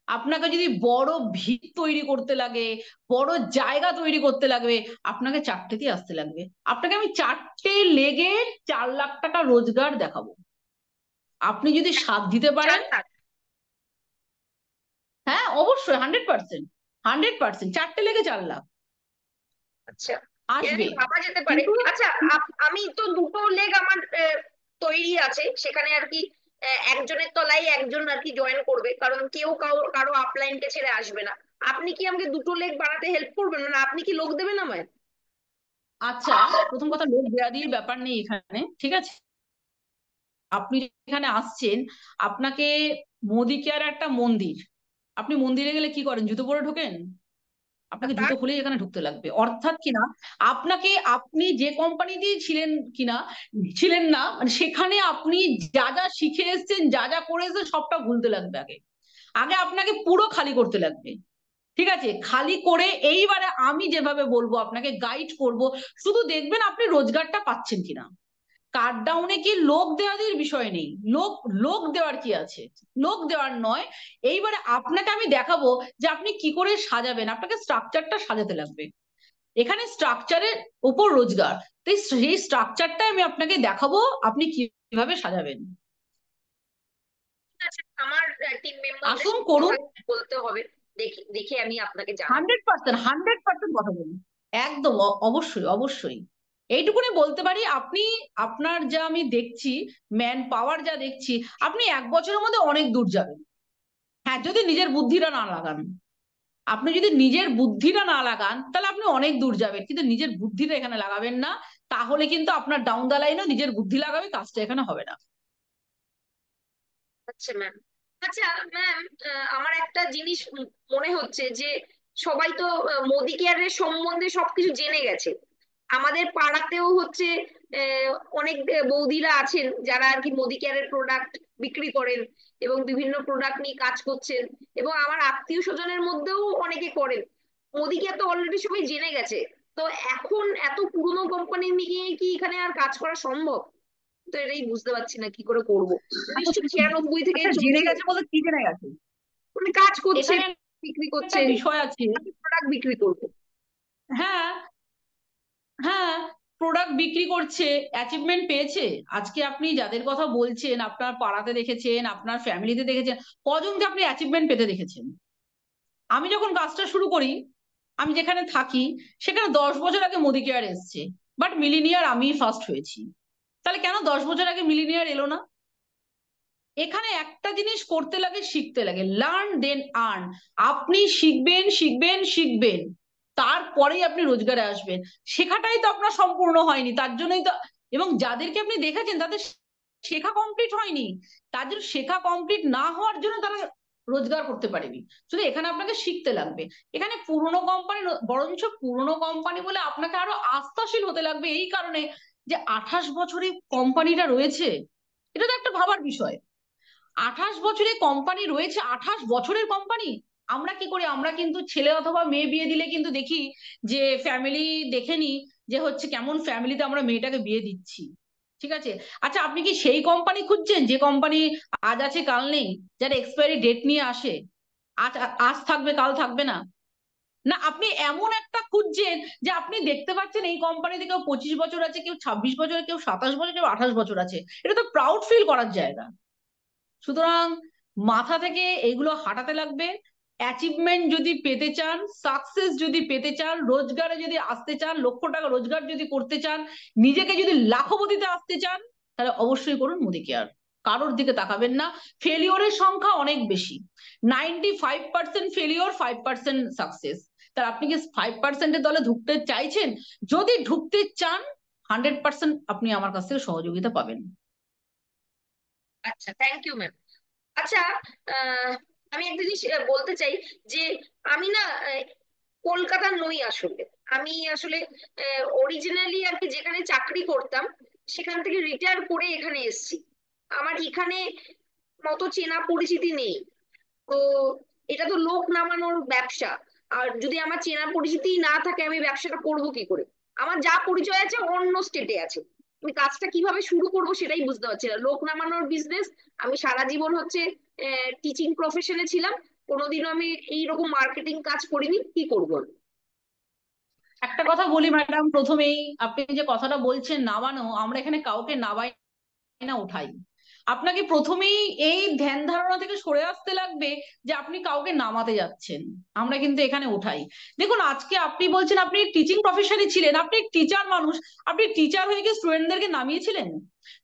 আপনাকে যদি বড় ভিত তৈরি করতে লাগে, বড় জায়গা তৈরি করতে লাগবে, আপনাকে চারটেতেই আসতে লাগবে। আপনাকে আমি চারটে লেগের 4 লাখ টাকা রোজগার দেখাবো, আপনি যদি সাথ দিতে চার পারেন। লাখ হ্যাঁ অবশ্যই, 100%, 100%, চারটে লেগে 4 লাখ আচ্ছা, এটা আসবে। নিয়ে ভাবা যেতে পারে। কিন্তু আচ্ছা, আমি তো দুটো লেগ আমার তৈরি আছে সেখানে আর কি। একজনের তলায় একজন আর কি জয়েন করবে, কারণ কেউ কারো আপলাইনকে ছেড়ে আসবে না। আপনি কি আমাকে দুটো লেগ বানাতে হেল্প করবেন, মানে আপনি কি লোক দেবেন আমায়? আচ্ছা, প্রথম কথা, লোক দেয়া দিয়ে ব্যাপার নেই এখানে, ঠিক আছে? আপনি এখানে আসছেন, আপনাকে মোদি কেয়ার একটা মন্দির, আপনি মন্দিরে গেলে কি করেন, জুতো পরে ঢোকেন? আপনাকে তার জুতো খুলেই এখানে ঢুকতে লাগবে। অর্থাৎ কিনা, আপনি যে কোম্পানিতেই ছিলেন না, মানে সেখানে আপনি যা যা শিখে এসেছেন, যা যা করে এসেছেন, সবটা ভুলতে লাগবে। আগে আগে আপনাকে পুরো খালি করতে লাগবে, ঠিক আছে? খালি করে এইবারে আমি যেভাবে বলবো, আপনাকে গাইড করব, শুধু দেখবেন আপনি রোজগারটা পাচ্ছেন কিনা। কাট ডাউনে কি লোক দেওয়ার বিষয় নেই, লোক লোক দেওয়ার কি আছে, লোক দেওয়ার নয়। এইবারে আপনাকে আমি দেখাবো যে আপনি কি করে সাজাবেন, আপনাকে স্ট্রাকচারটা সাজাতে লাগবে। এখানে স্ট্রাকচারের উপর রোজগার, তাই সেই স্ট্রাকচারটা আমি আপনাকে দেখাবো, আপনি কিভাবে সাজাবেন। ঠিক আছে, আমার টিম মেম্বারদের আসুন সাথে করুন। কথা বলতে হবে, দেখি দেখে আমি আপনাকে জানাবো। 100%, 100% কথা বলুন। একদম, অবশ্যই অবশ্যই। এইটুকুনি বলতে পারি, আপনার যা আমি দেখছি, ম্যান পাওয়ার যা দেখছি, আপনি 1 বছরের মধ্যে অনেক দূর যাবেন। হ্যাঁ, যদি নিজের বুদ্ধিটা না লাগান। আপনি যদি নিজের বুদ্ধিটা না লাগান, তাহলে আপনি অনেক দূর যাবেন, কিন্তু নিজের বুদ্ধিটা এখানে লাগাবেন না, তাহলে কিন্তু আপনার ডাউন দা লাইনেও নিজের বুদ্ধি লাগাবে, কাজটা এখানে হবে না। আচ্ছা ম্যাম। আচ্ছা ম্যাম, আমার একটা জিনিস মনে হচ্ছে যে সবাই তো মোদি কেয়ারের সম্বন্ধে সবকিছু জেনে গেছে। আমাদের পাড়াতেও হচ্ছে অনেক বৌদিরা আছেন যারা আর কি মোদি কেয়ারের প্রোডাক্ট বিক্রি করেন এবং বিভিন্ন প্রোডাক্ট নিয়ে কাজ করছেন, এবং আমার আত্মীয় স্বজনের মধ্যেও অনেকে করেন। মোদি কেয়ার তো অলরেডি সবাই জেনে গেছে। তো এখন এত পুরনো কোম্পানি নিয়ে কি এখানে আর কাজ করা সম্ভব? তো এটাই বুঝতে পারছি না কি করে করবো। আচ্ছা, 1996 থেকে আচ্ছা, জেনে চলছে, গেছে বলতে কি জেনে গেছে? মানে কাজ করছে, এখানে বিক্রি একটা করছে, বিষয় আছে। আমি প্রোডাক্ট বিক্রি করবো। হ্যাঁ, হ্যাঁ, প্রোডাক্ট বিক্রি করছে, অ্যাচিভমেন্ট পেয়েছে। আজকে আপনি যাদের কথা বলছেন, আপনার পাড়াতে দেখেছেন, আপনার ফ্যামিলিতে দেখেছেন, কজনকে আপনি অ্যাচিভমেন্ট পেতে দেখেছেন? আমি যখন কাজটা শুরু করি, আমি যেখানে থাকি, সেখানে 10 বছর আগে মোদি কেয়ার এসছে, বাট মিলিনিয়ার আমি ফার্স্ট হয়েছি। তাহলে কেন 10 বছর আগে মিলিনিয়ার এলো না? এখানে একটা জিনিস করতে লাগে, শিখতে লাগে, লার্ন দেন আর্ন। আপনি শিখবেন শিখবেন শিখবেন, তারপরেই আপনি রোজগারে আসবেন। শেখাটাই তো আপনার সম্পূর্ণ হয়নি, তার জন্যই তো। এবং যাদেরকে আপনি দেখেছেন, তাদের শেখা কমপ্লিট হয়নি, তাদের শেখা কমপ্লিট না হওয়ার জন্য তারা রোজগার করতে পারেনি। শুধু এখানে আপনাকে শিখতে লাগবে। এখানে পুরোনো কোম্পানি, বরঞ্চ পুরোনো কোম্পানি বলে আপনাকে আরো আস্থাশীল হতে লাগবে, এই কারণে যে 28 বছরে কোম্পানিটা রয়েছে। এটা তো একটা ভাবার বিষয়। 28 বছরে কোম্পানি রয়েছে, 28 বছরের কোম্পানি। আমরা কি করি, আমরা কিন্তু ছেলে অথবা মেয়ে বিয়ে দিলে কিন্তু দেখি যে ফ্যামিলি দেখে নি, যে হচ্ছে কেমন ফ্যামিলিতে আমরা মেয়েটাকে বিয়ে দিচ্ছি, ঠিক আছে? আচ্ছা, আপনি কি সেই কোম্পানি খুঁজছেন যে কোম্পানি আজ আছে কাল নেই, যারা এক্সপায়ারি ডেট নিয়ে আসে, আজ আজ থাকবে কাল থাকবে না? না, আপনি এমন একটা খুঁজছেন যে আপনি দেখতে পাচ্ছেন এই কোম্পানিতে কেউ 25 বছর আছে, কেউ 26 বছর, কেউ 27 বছর, কেউ 28 বছর আছে। এটা তো প্রাউড ফিল করার জায়গা। সুতরাং মাথা থেকে এগুলো হাঁটাতে লাগবে। অ্যাচিভমেন্ট যদি পেতে চান, সাকসেস যদি পেতে চান, রোজগারে যদি আসতে চান, 1,00,000 টাকা রোজগার যদি করতে চান, নিজেকে যদি লাখপতিতে আসতে চান, তাহলে অবশ্যই করুন মোদি কেয়ার। কারোর দিকে তাকাবেন না। ফেলিওরের সংখ্যা অনেক বেশি, 95% ফেলিওর, 5% সাকসেস। তাহলে আপনি কি 5%-এর দলে ঢুকতে চাইছেন? যদি ঢুকতে চান, 100% আপনি আমার কাছ থেকে সহযোগিতা পাবেন। আচ্ছা, থ্যাংক ইউ ম্যাম। আচ্ছা, আহ, আমি একটা জিনিস বলতে চাই যে আমি না কলকাতার নই আসলে। আমি আসলে অরিজিনালি আর কি যেখানে চাকরি করতাম সেখান থেকে রিটায়ার করে এখানে এসেছি। আমার এখানে মতো চেনা পরিচিতি নেই। তো এটা তো লোক নামানোর ব্যবসা। আর যদি আমার চেনা পরিচিতি না থাকে আমি ব্যবসাটা করব কি করে? আমার যা পরিচয় আছে অন্য স্টেটে আছে। আমি কাজটা কিভাবে শুরু করব সেটাই বুঝতে পারছি না। লোক নামানোর বিজনেস। আমি সারা জীবন হচ্ছে টিচিং প্রফেশনে ছিলাম। কোনোদিনও আমি এইরকম মার্কেটিং কাজ করিনি, কি করবো আমি? একটা কথা বলি ম্যাডাম, প্রথমেই আপনি যে কথাটা বলছেন নামানো, আমরা এখানে কাউকে নামাই না, উঠাই। আপনাকে প্রথমেই এই ধ্যান ধারণা থেকে সরে আসতে লাগবে যে আপনি কাউকে নামাতে যাচ্ছেন। আমরা কিন্তু এখানে উঠাই। দেখুন, আজকে আপনি বলছেন আপনি টিচিং প্রফেশনে ছিলেন, আপনি টিচার মানুষ, আপনি টিচার হয়ে কি স্টুডেন্টদেরকে নামিয়েছিলেন?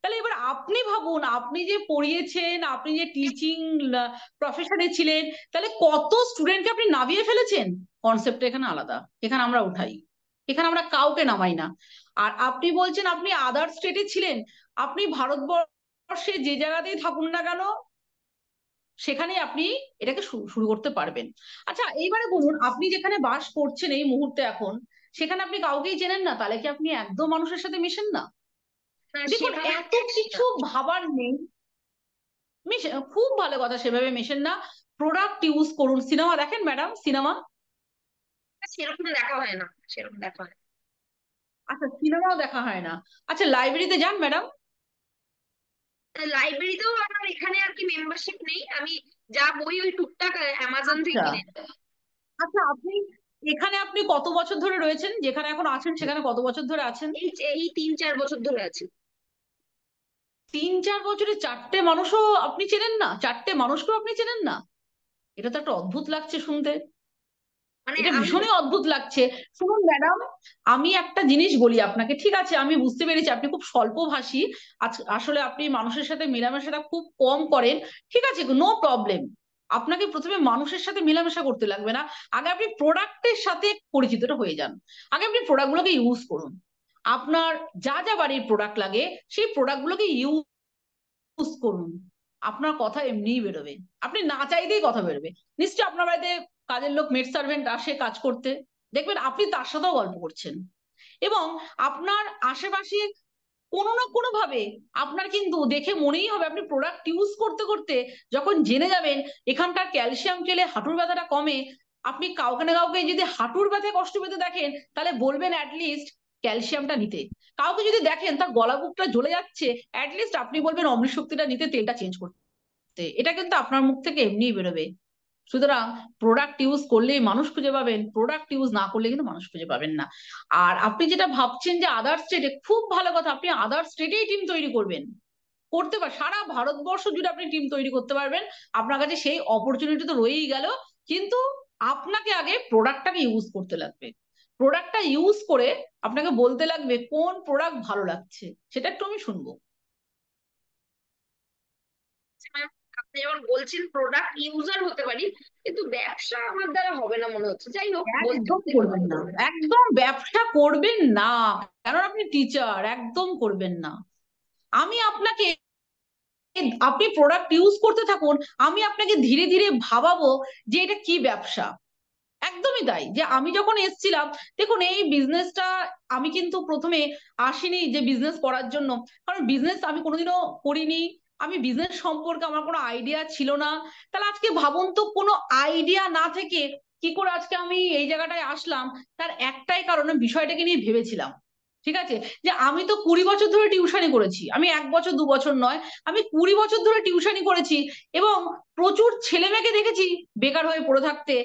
তাহলে এবার আপনি ভাবুন, আপনি যে পড়িয়েছেন, আপনি যে টিচিং প্রফেশনে ছিলেন, তাহলে কত স্টুডেন্টকে আপনি নামিয়ে ফেলেছেন। কনসেপ্ট এখানে আলাদা, এখানে আমরা উঠাই, এখানে আমরা কাউকে নামাই না। আর আপনি বলছেন আপনি আদার স্টেটে ছিলেন, আপনি ভারতবর্ষে যে জায়গাতেই থাকুন না কেন সেখানেই আপনি এটাকে শুরু করতে পারবেন। আচ্ছা, এইবারে বলুন, আপনি যেখানে বাস করছেন এই মুহূর্তে এখন, সেখানে আপনি কাউকেই চেনেন না, তাহলে কি আপনি একদম মানুষের সাথে মেশেন না? না, দেখুন, সেভাবে এত মেশি না। কিছু ভাবার নেই। খুব ভালো কথা, সেভাবে মেশেন না। প্রোডাক্ট ইউজ করুন। সিনেমা দেখেন ম্যাডাম, সিনেমা? সেরকম দেখা হয় না, সেরকম দেখা হয় না। আচ্ছা, সিনেমাও দেখা হয় না। আচ্ছা, লাইব্রেরিতে যান ম্যাডাম? লাইব্রেরিতেও আমার এখানে আর কি মেম্বারশিপ নেই। আমি যা বই ওই টুকটাক অ্যামাজন থেকে আচ্ছা। কিনে নিই। আচ্ছা, এখানে আপনি কত বছর ধরে রয়েছেন? যেখানে এখন আছেন সেখানে কত বছর ধরে আছেন? এই এই 3-4 বছর ধরে আছি। 3-4 বছরে চারটে মানুষও আপনি চেনেন না? চারটে মানুষকেও আপনি চেনেন না? এটা তো একটা অদ্ভুত লাগছে শুনতে। মানে এটা আমি ভীষণই অদ্ভুত লাগছে। শুনুন ম্যাডাম, আমি একটা জিনিস বলি আপনাকে, ঠিক আছে আমি বুঝতে পেরেছি আপনি খুব স্বল্পভাষী। আসলে আপনি মানুষের সাথে মেলামেশাটা খুব কম করেন। ঠিক আছে, নো প্রবলেম। আপনাকে প্রথমে মানুষের সাথে মেলামেশা করতে লাগবে না, আগে আপনি প্রোডাক্টের সাথে পরিচিতটা হয়ে যান। আগে আপনি প্রোডাক্টগুলোকে ইউজ করুন। আপনার যা যা বাড়ির প্রোডাক্ট লাগে সেই প্রোডাক্টগুলোকে ইউজ করুন। আপনার কথা এমনিই বেরোবে, আপনি না চাইতেই কথা বেরোবে। নিশ্চয়ই আপনার বাড়িতে কাজের লোক, মেড সার্ভেন্ট আসে কাজ করতে, দেখবেন আপনি তার সাথেও গল্প করছেন। এবং আপনার আশেপাশে কোনো না কোনো ভাবে আপনার কিন্তু দেখে মনেই হবে, আপনি প্রোডাক্ট ইউজ করতে করতে যখন জেনে যাবেন এখানকার ক্যালসিয়াম খেলে হাঁটুর ব্যথাটা কমে, আপনি কাউকে না কাউকে যদি হাঁটুর ব্যথায় কষ্ট পেতে দেখেন তাহলে বলবেন অ্যাটলিস্ট ক্যালসিয়ামটা নিতে। কাউকে যদি দেখেন তার গলা বুকটা জ্বলে যাচ্ছে, অ্যাটলিস্ট আপনি বলবেন অমৃত শক্তিটা নিতে, তেলটা চেঞ্জ করতে। এটা কিন্তু আপনার মুখ থেকে এমনিই বেরোবে। সুতরাং প্রোডাক্ট ইউজ করলেই মানুষ খুঁজে পাবেন, প্রোডাক্ট ইউজ না করলে কিন্তু মানুষ খুঁজে পাবেন না। আর আপনি যেটা ভাবছেন যে আদার স্টেটে, খুব ভালো কথা, আপনি আদার স্টেটেই টিম তৈরি করবেন। সারা ভারতবর্ষ জুড়ে আপনি টিম তৈরি করতে পারবেন। আপনার কাছে সেই অপরচুনিটি তো রয়েই গেল। কিন্তু আপনাকে আগে প্রোডাক্টটাকে ইউজ করতে লাগবে। প্রোডাক্টটা ইউজ করে আপনাকে বলতে লাগবে কোন প্রোডাক্ট ভালো লাগছে, সেটা একটু আমি শুনবো। ম্যাম, আপনি যেমন বলছেন প্রোডাক্ট ইউজার হতে পারি, কিন্তু ব্যবসা আমার দ্বারা হবে না মনে হচ্ছে। যাই হোক, বলতে একদম করবেন না, একদম ব্যবসা করবেন না। কারণ আপনি টিচার, একদম করবেন না। আমি আপনাকে, আপনি প্রোডাক্ট ইউজ করতে থাকুন, আমি আপনাকে ধীরে ধীরে ভাবাবো যে এটা কি ব্যবসা। একদমই তাই, যে আমি যখন এসছিলাম, দেখুন এই বিজনেসটা আমি কিন্তু প্রথমে আসিনি যে বিজনেস করার জন্য, কারণ বিজনেস আমি কোনোদিনও করিনি। আমি বিজনেস সম্পর্কে আমার কোনো আইডিয়া ছিল না। তাহলে আজকে ভাবুন তো, কোনো আইডিয়া না থেকে কি করে আজকে আমি এই জায়গাটায় আসলাম। তার একটাই কারণে বিষয়টাকে নিয়ে ভেবেছিলাম। ঠিক আছে, যে আমি তো 20 বছর ধরে টিউশনি করেছি, আমি 1 বছর 2 বছর নয়, আমি 20 বছর ধরে টিউশনি করেছি। এবং প্রচুর ছেলে মেয়েকে দেখেছি বেকার হয়ে পড়ে থাকতে।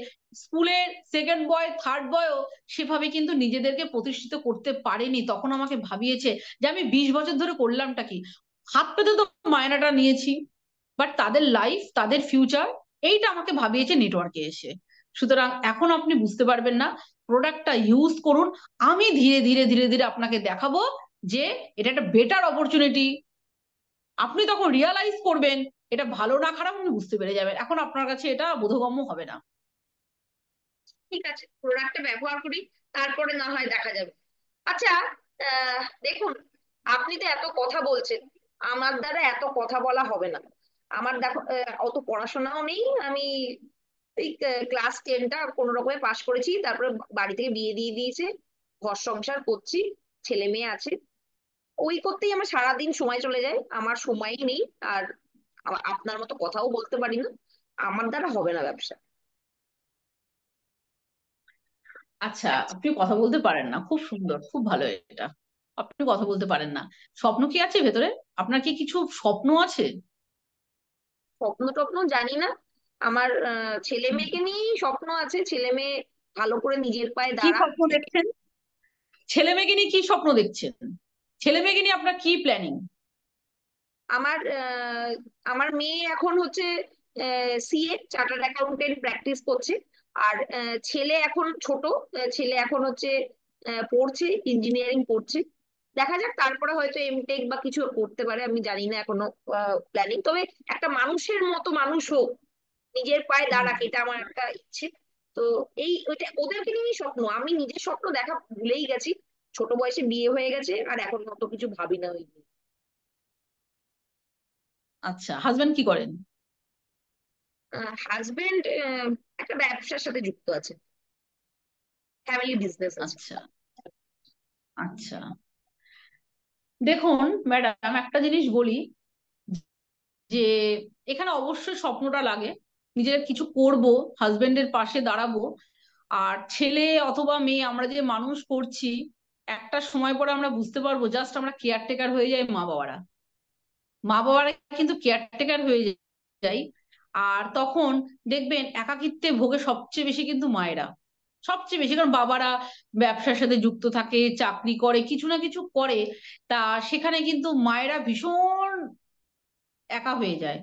স্কুলের সেকেন্ড বয়, থার্ড বয়ও সেভাবে কিন্তু নিজেদেরকে প্রতিষ্ঠিত করতে পারেনি। তখন আমাকে ভাবিয়েছে যে আমি 20 বছর ধরে করলামটা কি। হাত পেতে তো মায়নাটা নিয়েছি, বাট তাদের লাইফ, তাদের ফিউচার, এইটা আমাকে ভাবিয়েছে নেটওয়ার্কে এসে। সুতরাং এখন আপনি বুঝতে পারবেন না, প্রোডাক্টটা ইউজ করুন। আমি ধীরে ধীরে ধীরে ধীরে আপনাকে দেখাবো যে এটা একটা বেটার অপরচুনিটি। আপনি তখন রিয়ালাইজ করবেন এটা ভালো না খারাপ, আপনি বুঝতে পেরে যাবেন। এখন আপনার কাছে এটা বোধগম্য হবে না। ঠিক আছে, প্রোডাক্টটা ব্যবহার করি, তারপরে না হয় দেখা যাবে। আচ্ছা, দেখুন, আপনি তো এত কথা বলছেন, আমার দ্বারা এত কথা বলা হবে না। আমার দেখো অত পড়াশোনাও নেই। আমি এই ক্লাস 10টা কোনো রকমে পাশ করেছি, তারপরে বাড়ি থেকে বিয়ে দিয়ে দিয়েছে, ঘর সংসার করছি, ছেলে মেয়ে আছে, ওই করতেই আমার সারাদিন সময় চলে যায়, আমার সময়ই নেই। আর আপনার মতো কথাও বলতে পারি না, আমার দ্বারা হবে না ব্যবসা। আচ্ছা, আপনি কথা বলতে পারেন না, খুব সুন্দর, খুব ভালো এটা। আপনি কথা বলতে পারেন না, স্বপ্ন কি আছে ভেতরে? আপনার কি কিছু স্বপ্ন আছে? স্বপ্ন টপ্ন জানি না, আমার ছেলে মেয়েকে নিয়েই স্বপ্ন আছে, ছেলে মেয়ে ভালো করে নিজের পায়ে কি দাঁড়াক। স্বপ্ন দেখছেন? ছেলে মেয়েকে নিয়ে কি স্বপ্ন দেখছেন? ছেলে মেয়েকে নিয়ে আপনার কি প্ল্যানিং? আমার আমার মেয়ে এখন হচ্ছে সিএ চার্টার্ড অ্যাকাউন্টেন্ট প্র্যাকটিস করছে। আর ছেলে এখন ছোট, ছেলে এখন হচ্ছে পড়ছে, ইঞ্জিনিয়ারিং পড়ছে। দেখা যাক, তারপরে হয়তো এমটেক বা কিছু করতে পারে, আমি জানি না এখনো প্ল্যানিং। তবে একটা মানুষের মতো মানুষ হোক, নিজের পায়ে দাঁড়াক, এটা আমার একটা ইচ্ছে। তো এই ওইটা ওদেরকে নিয়েই স্বপ্ন, আমি নিজের স্বপ্ন দেখা ভুলেই গেছি। ছোট বয়সে বিয়ে হয়ে গেছে, আর এখন অত কিছু ভাবি না ওই নিয়ে। আচ্ছা, হাজবেন্ড কি করেন? হাজবেন্ড একটা ব্যবসার সাথে যুক্ত আছে, ফ্যামিলি বিজনেস আছে। আচ্ছা, আচ্ছা। দেখুন ম্যাডাম, একটা জিনিস বলি, যে এখানে অবশ্যই স্বপ্নটা লাগে, নিজের কিছু করব, হাজবেন্ডের পাশে দাঁড়াবো। আর ছেলে অথবা মেয়ে আমরা যে মানুষ করছি, একটা সময় পরে আমরা বুঝতে পারবো, জাস্ট আমরা কেয়ারটেকার হয়ে যাই, মা বাবারা। মা বাবারা কিন্তু কেয়ারটেকার হয়ে যায়। আর তখন দেখবেন একাকিত্বে ভোগে সবচেয়ে বেশি কিন্তু মায়েরা, সবচেয়ে বেশি। কারণ বাবারা ব্যবসার সাথে যুক্ত থাকে, চাকরি করে, কিছু না কিছু করে। তা সেখানে কিন্তু মায়েরা ভীষণ একা হয়ে যায়।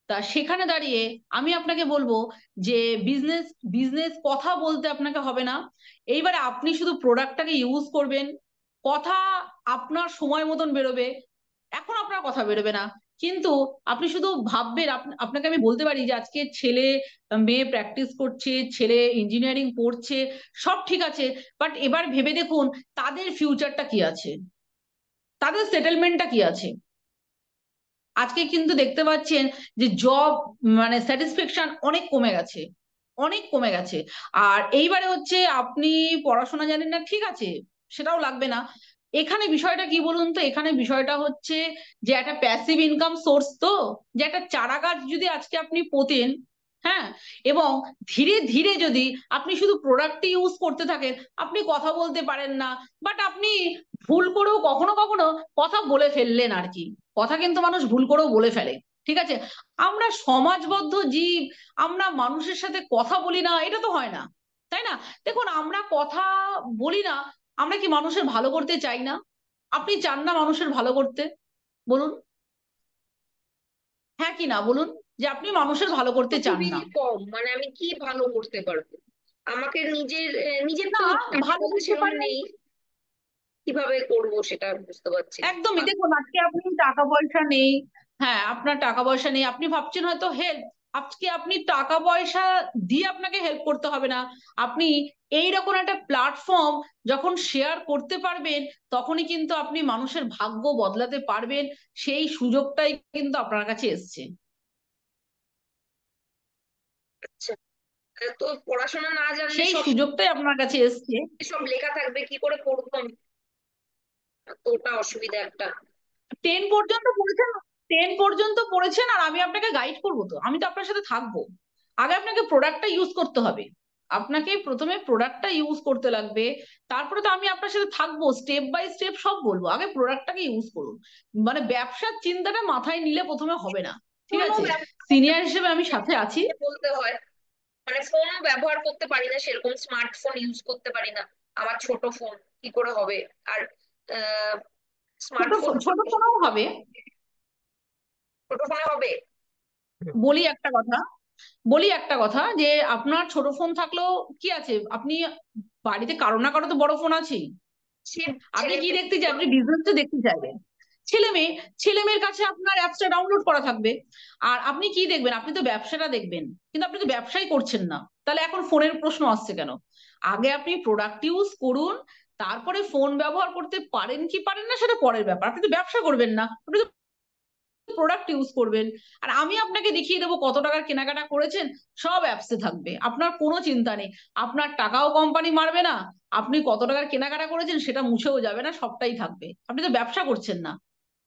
তা সেখানে দাঁড়িয়ে আমি আপনাকে বলবো যে বিজনেস, বিজনেস কথা বলতে আপনাকে হবে না। এইবারে আপনি শুধু প্রোডাক্টটাকে ইউজ করবেন, কথা আপনার সময় মতন বেরোবে। এখন আপনার কথা বেরোবে না, কিন্তু আপনি শুধু ভাববেন। আপনাকে আমি বলতে পারি যে আজকে ছেলে মেয়ে প্র্যাকটিস করছে, ছেলে ইঞ্জিনিয়ারিং পড়ছে, সব ঠিক আছে, বাট এবার ভেবে দেখুন তাদের ফিউচারটা কি আছে, তাদের সেটেলমেন্টটা কি আছে। আজকে কিন্তু দেখতে পাচ্ছেন যে জব, মানে স্যাটিসফ্যাকশন অনেক কমে গেছে, অনেক কমে গেছে। আর এইবারে হচ্ছে আপনি পড়াশোনা জানেন না, ঠিক আছে, সেটাও লাগবে না। এখানে বিষয়টা কি বলুন তো, এখানে বিষয়টা হচ্ছে যে একটা প্যাসিভ ইনকাম সোর্স, তো যে একটা চারা গাছ যদি আজকে আপনি পোতেন, হ্যাঁ, এবং ধীরে ধীরে যদি আপনি শুধু প্রোডাক্ট ইউজ করতে থাকেন, আপনি কথা বলতে পারেন না, বাট আপনি ভুল করেও কখনো কখনো কথা বলে ফেললেন আর কি। কথা কিন্তু মানুষ ভুল করেও বলে ফেলে, ঠিক আছে। আমরা সমাজবদ্ধ জীব, আমরা মানুষের সাথে কথা বলি না, এটা তো হয় না, তাই না? দেখুন, আমরা কথা বলি না, আমরা কি মানুষের ভালো করতে চাই না? আপনি চান না মানুষের ভালো করতে? বলুন, হ্যাঁ কি না বলুন, যে আপনি মানুষের ভালো তো করতে চান খুবই না। কম, মানে আমি কি ভালো করতে পারবো? আমাকে নিজের না, তো টাকা ভালো পয়সা করতে সেরকম পারেন। নেই, কিভাবে করব সেটা বুঝতে পারছি না। একদমই, দেখুন আজকে আপনি টাকা পয়সা নেই, হ্যাঁ আপনার টাকা পয়সা নেই, আপনি ভাবছেন হয়তো হেল্প, আজকে আপনি টাকা পয়সা দিয়ে আপনাকে হেল্প করতে হবে না। আপনি এইরকম একটা প্ল্যাটফর্ম যখন শেয়ার করতে পারবেন, তখনই কিন্তু আপনি মানুষের ভাগ্য বদলাতে পারবেন। সেই সুযোগটাই কিন্তু আপনার কাছে এসছে। আচ্ছা, তো পড়াশোনা না জানলে সেই সব সুযোগটাই আপনার কাছে এসছে। সব লেখা থাকবে, কি করে পড়বো আমি? তো ওটা অসুবিধা একটা। 10 পর্যন্ত পড়েছেন, 10 পর্যন্ত পড়েছেন, আর আমি আপনাকে গাইড করবো, তো আমি তো আপনার সাথে থাকবো। আগে আপনাকে প্রোডাক্টটা ইউজ করতে হবে, আপনাকে প্রথমে প্রোডাক্টটা ইউজ করতে লাগবে। তারপরে তো আমি আপনার সাথে থাকবো, স্টেপ বাই স্টেপ সব বলবো। আগে প্রোডাক্টটাকে ইউজ করুন, মানে ব্যবসার চিন্তাটা মাথায় নিলে প্রথমে হবে না, ঠিক ফোনও আছে। ব্যবহার করতে সিনিয়র হিসেবে আমি সাথে আছি। বলতে হয়, মানে ফোনও ব্যবহার করতে পারি না, সেরকম স্মার্টফোন ইউজ করতে পারি না, আমার ছোট ফোন, কি করে হবে? আর ছোট স্মার্টফোন, ছোট ফোনও হবে। ছোট ফোনে হবে? বলি একটা কথা, বলি একটা কথা, যে আপনার ছোট ফোন থাকলেও কি আছে, আপনি বাড়িতে কারো না কারো তো বড় ফোন আছেই। সে আপনি ছেলে কি মেয়ে দেখতে চাই, আপনি বিজনেস তো দেখতে চাইবেন। ছেলে মেয়ে, ছেলে মেয়ের কাছে আপনার অ্যাপসটা ডাউনলোড করা থাকবে। আর আপনি কি দেখবেন, আপনি তো ব্যবসাটা দেখবেন, কিন্তু আপনি তো ব্যবসাই করছেন না, তাহলে এখন ফোনের প্রশ্ন আসছে কেন? আগে আপনি প্রোডাক্ট ইউজ করুন, তারপরে ফোন ব্যবহার করতে পারেন কি পারেন না সেটা পরের ব্যাপার। আপনি তো ব্যবসা করবেন না, আপনি তো প্রোডাক্ট ইউজ করবেন। আর আমি আপনাকে দেখিয়ে দেবো কত টাকার কেনাকাটা করেছেন, সব অ্যাপসে থাকবে, আপনার কোনো চিন্তা নেই। আপনার টাকাও কোম্পানি মারবে না, আপনি কত টাকার কেনাকাটা করেছেন সেটা মুছেও যাবে না, সবটাই থাকবে। আপনি তো ব্যবসা করছেন না,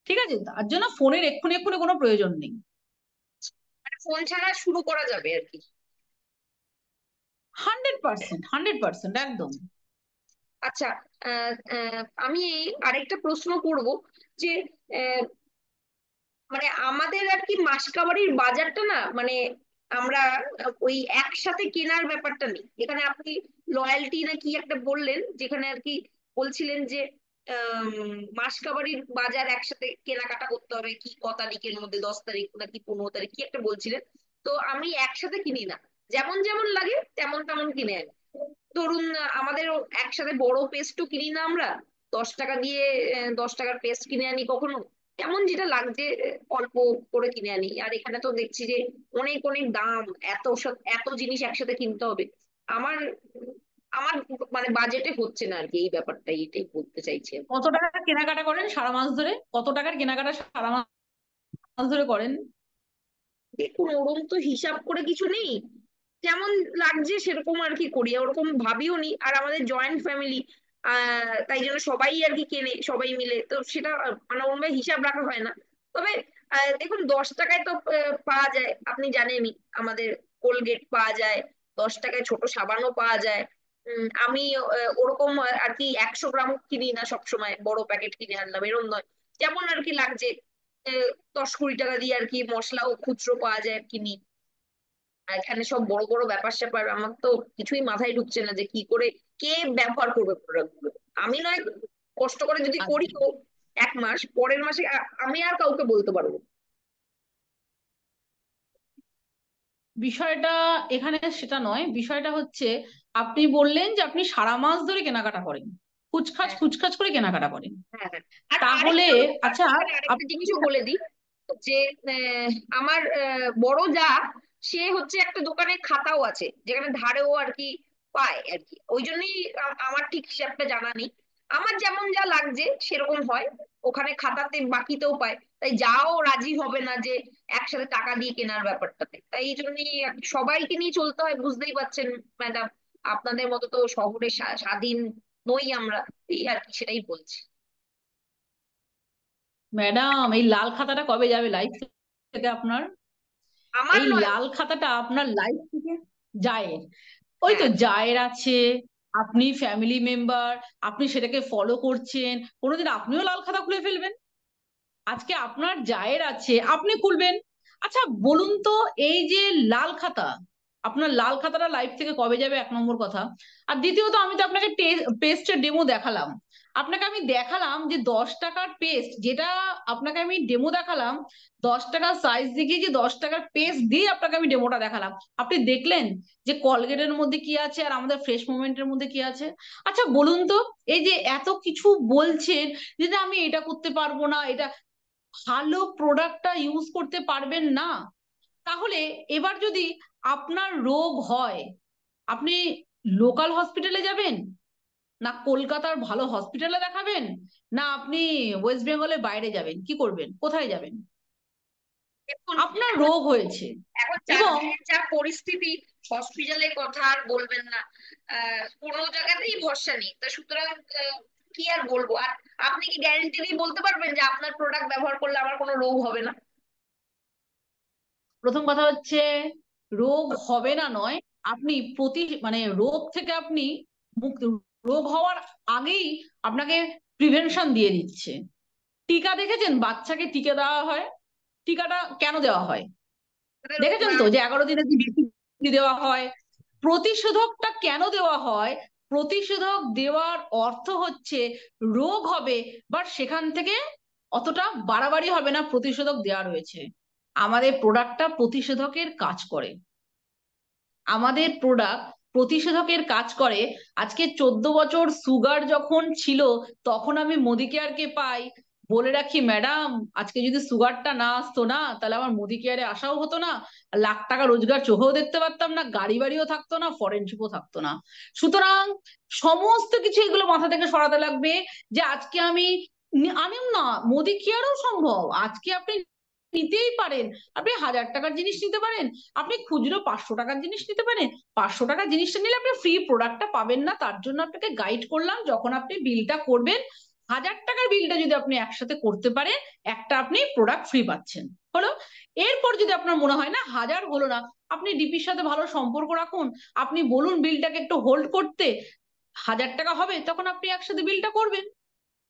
ঠিক আছে? তার জন্য ফোনের এক্ষুনি এক্ষুনি কোনো প্রয়োজন নেই। মানে ফোন ছাড়া শুরু করা যাবে আর কি? 100%, 100%, একদম। আচ্ছা, আমি আরেকটা প্রশ্ন করব যে আহ, মানে আমাদের আর কি মাসকাবারির বাজারটা না, মানে আমরা ওই একসাথে কেনার ব্যাপারটা নেই এখানে। আপনি লয়্যালটি না কি একটা বললেন, যেখানে আর কি বলছিলেন যে মাসকাবারির বাজার একসাথে কেনাকাটা করতে হবে কি ক তারিখের মধ্যে, 10 তারিখ নাকি 15 তারিখ কি একটা বলছিলেন। তো আমি একসাথে কিনি না, যেমন যেমন লাগে তেমন তেমন কিনে আনি। ধরুন আমাদের একসাথে বড় পেস্টও কিনি না আমরা, 10 টাকা দিয়ে 10 টাকার পেস্ট কিনে আনি কখনো, এমন যেটা লাগছে অল্প করে কিনে আনি। আর এখানে তো দেখছি যে অনেক অনেক দাম, এত জিনিস একসাথে কিনতে হবে। আমার আমার মানে বাজেটে হচ্ছে না আর কি, এই ব্যাপারটাই এটাই বলতে চাইছি আমি। কত টাকার কেনাকাটা করেন সারা মাস ধরে? কত টাকার কেনাকাটা সারা মাস ধরে করেন? দেখুন ওরকম তো হিসাব করে কিছু নেই, যেমন লাগছে সেরকম আর কি করি, ওরকম ভাবিও নি। আর আমাদের জয়েন্ট ফ্যামিলি, তাই জন্য সবাই আর কি কেনে সবাই মিলে, তো সেটা মানে ওরকম হিসাব রাখা হয় না। তবে দেখুন 10 টাকায় তো পাওয়া যায়, আপনি জানেনই, আমাদের কোলগেট পাওয়া যায়, 10 টাকায় ছোট সাবানও পাওয়া যায়। আমি ওরকম আর কি 100 গ্রাম কিনি না, সবসময় বড় প্যাকেট কিনে আনলাম এরকম নয়। যেমন আর কি লাগছে 10-20 টাকা দিয়ে আর কি মশলাও খুচরো পাওয়া যায় কিনি। আর এখানে সব বড় বড় ব্যাপার স্যাপার আমার তো কিছুই মাথায় ঢুকছে না যে কি করে কে ব্যবহার করবে প্রোডাক্ট গুলো। আমি নয় কষ্ট করে যদি আচ্ছা, করিও 1 মাস, পরের মাসে আমি আর কাউকে বলতে পারবো না। বিষয়টা এখানে সেটা নয়, বিষয়টা হচ্ছে আপনি বললেন যে আপনি সারা মাস ধরে কেনাকাটা করেন, খুচখাচ হ্যাঁ, খুচখাচ করে কেনাকাটা করেন। হ্যাঁ, হ্যাঁ। আর তাহলে আরেকটা, আচ্ছা, এখানে আরেকটা আপনি জিনিসও বলে দিই যে আমার বড় যা, সে হচ্ছে একটা দোকানে খাতাও আছে যেখানে ধারেও আর কি পায় আর কি, ওই জন্যই আমার ঠিক হিসাবটা জানা নেই। আমার যেমন যা লাগছে সেরকম হয়, ওখানে খাতাতে বাকিতেও পায়, তাই যাও রাজি হবে না যে একসাথে টাকা দিয়ে কেনার ব্যাপারটাতে। তাই এই জন্যই সবাইকে নিয়ে চলতে হয়, বুঝতেই পারছেন ম্যাডাম, আপনাদের মতো তো শহরে স্বাধীন নই আমরা, এই আর কি সেটাই বলছি। ম্যাডাম, এই লাল খাতাটা কবে যাবে লাইফ থেকে আপনার? আমার এই নয়। লাল খাতাটা আপনার লাইফ থেকে জায়ের, ওই তো হ্যাঁ, জায়ের আছে, আপনি ফ্যামিলি মেম্বার, আপনি সেটাকে ফলো করছেন, কোনোদিন আপনিও লাল খাতা খুলে ফেলবেন? আজকে আপনার জায়ের আছে, আপনি খুলবেন। আচ্ছা বলুন তো, এই যে লাল খাতা, আপনার লাল খাতাটা লাইফ থেকে কবে যাবে, 1 নম্বর কথা। আর দ্বিতীয়ত, আমি তো আপনাকে পেস্টের ডেমো দেখালাম, আপনাকে আমি দেখালাম যে 10 টাকার পেস্ট, যেটা আপনাকে আমি ডেমো দেখালাম, 10 টাকার সাইজ দেখিয়ে যে 10 টাকার পেস্ট দিয়ে আপনাকে আমি ডেমোটা দেখালাম, আপনি দেখলেন যে কলগেটের মধ্যে কি আছে আর আমাদের ফ্রেশ মোমেন্টের মধ্যে কি আছে? আচ্ছা বলুন তো, এই যে এত কিছু বলছেন যে না, আমি এটা করতে পারবো না, এটা ভালো প্রোডাক্টটা ইউজ করতে পারবেন না, তাহলে এবার যদি আপনার রোগ হয়, আপনি লোকাল হসপিটালে যাবেন, না কলকাতার ভালো হসপিটালে দেখাবেন, না আপনি ওয়েস্ট বেঙ্গলের বাইরে যাবেন, কি করবেন, কোথায় যাবেন? দেখুন আপনার এখন রোগ হয়েছে এখন এবং চারদিনের যা পরিস্থিতি, হসপিটালের কথা আর বলবেন না, কোনো জায়গাতেই ভরসা নেই, তা সুতরাং কি আর বলবো। আর আপনি কি গ্যারেন্টি দিয়ে বলতে পারবেন যে আপনার প্রোডাক্ট ব্যবহার করলে আমার কোনো রোগ হবে না? প্রথম কথা হচ্ছে, রোগ হবে না নয়, আপনি মানে রোগ থেকে আপনি মুক্ত, রোগ হওয়ার আগেই আপনাকে প্রিভেনশন দিয়ে দিচ্ছে। টিকা দেখেছেন, বাচ্চাকে টিকা দেওয়া হয়, টিকাটা কেন দেওয়া হয়? যাতে রোগ দেখেছেন না তো যে 11 দিনে কি বিসিজি দেওয়া হয়? প্রতিষেধকটা কেন দেওয়া হয়? প্রতিষেধক দেওয়ার অর্থ হচ্ছে রোগ হবে, বাট সেখান থেকে অতটা বাড়াবাড়ি হবে না, প্রতিষেধক দেওয়া রয়েছে। আমাদের প্রোডাক্টটা প্রতিষেধকের কাজ করে, আমাদের প্রোডাক্ট প্রতিষেধকের কাজ করে। আজকে 14 বছর সুগার যখন ছিল, তখন আমি মোদি কেয়ারকে পাই। বলে রাখি ম্যাডাম, আজকে যদি সুগারটা না আসতো না, তাহলে আমার মোদি কেয়ারে আসাও হতো না, আর লাখ টাকা রোজগার চোখেও দেখতে পারতাম না, গাড়ি বাড়িও থাকতো না, ফরেন ট্রিপও থাকতো না। সুতরাং সমস্ত কিছু এগুলো মাথা থেকে সরাতে লাগবে, যে আজকে আমি, আমি না, মোদি কেয়ারও সম্ভব। আজকে আপনি নিতেই পারেন। আপনি 1000 টাকার জিনিস নিতে পারেন, আপনি খুচরো 500 টাকার জিনিস নিতে পারেন। 500 টাকার জিনিসটা নিলে আপনি ফ্রি প্রোডাক্টটা পাবেন না, তার জন্য আপনাকে গাইড করলাম। যখন আপনি বিলটা করবেন, 1000 টাকার বিলটা যদি আপনি একসাথে করতে পারেন, একটা আপনি প্রোডাক্ট ফ্রি পাচ্ছেন। হলো। এরপর যদি আপনার মনে হয় না 1000 হলো না, আপনি ডিপির সাথে ভালো সম্পর্ক রাখুন, আপনি বলুন বিলটাকে একটু হোল্ড করতে, 1000 টাকা হবে তখন আপনি একসাথে বিলটা করবেন,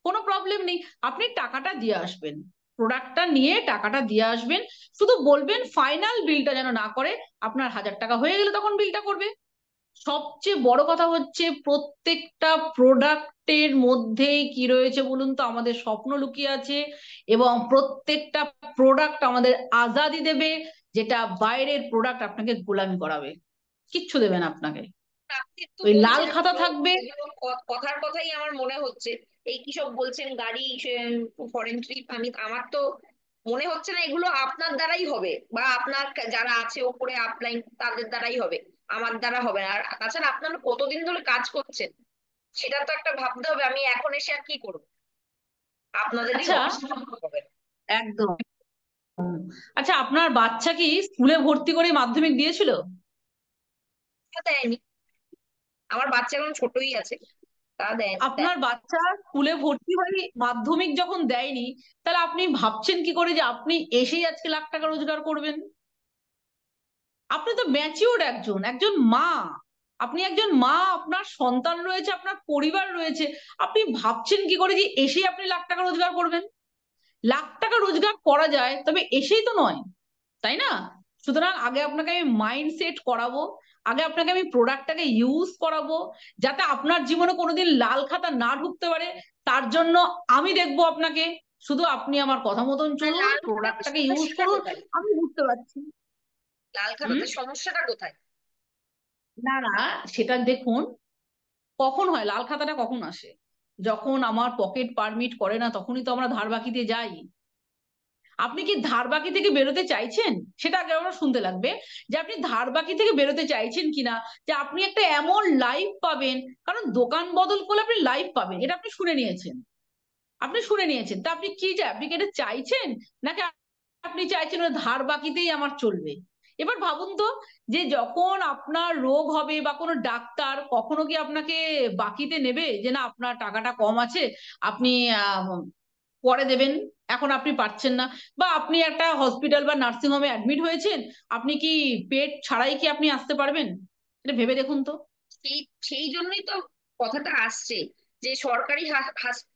কোনো প্রবলেম নেই। আপনি টাকাটা দিয়ে আসবেন, প্রোডাক্টটা নিয়ে টাকাটা দিয়ে আসবেন, শুধু বলবেন ফাইনাল বিলটা যেন না করে। আপনার 1000 টাকা হয়ে গেলে তখন বিলটা করবে। সবচেয়ে বড় কথা হচ্ছে, প্রত্যেকটা প্রোডাক্টের মধ্যেই কি রয়েছে বলুন তো, আমাদের স্বপ্ন লুকিয়ে আছে। এবং প্রত্যেকটা প্রোডাক্ট আমাদের আজাদি দেবে, যেটা বাইরের প্রোডাক্ট আপনাকে গোলামি করাবে, কিচ্ছু দেবে না আপনাকে। আপনি তো ওই লাল বলছেন খাতা এগুলো, থাকবে। এগুলো কথার কথাই আমার মনে হচ্ছে। এই কি সব বলছেন, গাড়ি, ফরেন ট্রিপ, আমি আমার তো মনে হচ্ছে না এগুলো আপনার দ্বারাই হবে, বা আপনার যারা আছে ওপরে আপলাইন তাদের দ্বারাই হবে, আমার দ্বারা হবে না। আর তাছাড়া আপনারা কতদিন ধরে কাজ করছেন সেটা তো একটা ভাবতে হবে। আমি এখন এসে আর কি করবো, আপনাদেরই আচ্ছা, হবে, হবে না। একদম। আচ্ছা, আপনার বাচ্চা কি স্কুলে ভর্তি করে মাধ্যমিক দিয়েছিল? তা দেয়নি, আমার বাচ্চা এখন ছোটই আছে, তা দেয়। আপনার বাচ্চা স্কুলে ভর্তি হয়ে মাধ্যমিক যখন দেয়নি, তাহলে আপনি ভাবছেন কি করে যে আপনি এসেই আজকে লাখ টাকা রোজগার করবেন? আপনি তো ম্যাচিওর্ড একজন একজন মা, আপনি একজন মা, আপনার সন্তান রয়েছে, আপনার পরিবার রয়েছে। আপনি ভাবছেন কি করে যে এসেই আপনি লাখ টাকা রোজগার করবেন? লাখ টাকা রোজগার করা যায়, তবে এসেই তো নয়, তাই না? সুতরাং আগে আপনাকে আমি মাইন্ড সেট করাবো, আগে আপনাকে আমি প্রোডাক্টটাকে ইউজ করাবো, যাতে আপনার জীবনে কোনোদিন লাল খাতা না ঢুকতে পারে। তার জন্য আমি দেখবো আপনাকে, শুধু আপনি আমার কথা মতন আর চলুন, লাল খাতাতে প্রোডাক্টটাকে ইউজ সমস্যাটা করুন। কোথায়? আমি বুঝতে পারছি। লাল হুম। খাতাতে সমস্যাটা কোথায়? না না, সেটা দেখুন, কখন হয় লাল খাতাটা, কখন আসে? যখন আমার পকেট পারমিট করে না, তখনই তো আমরা ধার বাকিতে যাই। আপনি কি ধার বাকি থেকে বেরোতে চাইছেন? সেটা আগে আমরা শুনতে লাগবে, যে আপনি ধার বাকি থেকে বেরোতে চাইছেন কিনা, যে আপনি একটা এমন লাইফ পাবেন। কারণ দোকান বদল করলে আপনি লাইফ পাবেন, এটা আপনি শুনে নিয়েছেন। আপনি শুনে নিয়েছেন, তা আপনি কি চাই, আপনি কি এটা চাইছেন, নাকি আপনি চাইছেন ওই ধার বাকিতেই আমার চলবে? এবার ভাবুন তো, যে যখন আপনার রোগ হবে বা কোনো ডাক্তার কখনো কি আপনাকে বাকিতে নেবে, যে না আপনার টাকাটা কম আছে, আপনি আহ পরে দেবেন, এখন আপনি পারছেন না। বা আপনি একটা হসপিটাল বা নার্সিং হোমে অ্যাডমিট হয়েছেন, আপনি কি পেট ছাড়াই কি আপনি আসতে পারবেন? এটা ভেবে দেখুন তো। সেই সেই জন্যই তো কথাটা আসছে, যে সরকারি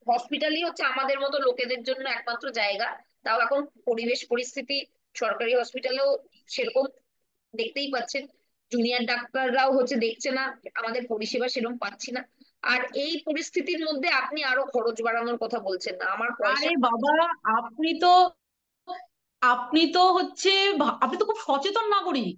হসপিটালই হচ্ছে আমাদের মতো লোকেদের জন্য একমাত্র জায়গা। তাও এখন পরিবেশ পরিস্থিতি সরকারি হসপিটালেও সেরকম দেখতেই পাচ্ছেন, জুনিয়র ডাক্তাররাও হচ্ছে দেখছে না, আমাদের পরিষেবা সেরকম পাচ্ছি না। আর এই পরিস্থিতির মধ্যে আপনি আরো খরচ বাড়ানোর কথা বলছেন না, আমার পয়সা। আরে বাবা, আপনি তো আপনি তো হচ্ছে আপনি তো খুব সচেতন নাগরিক।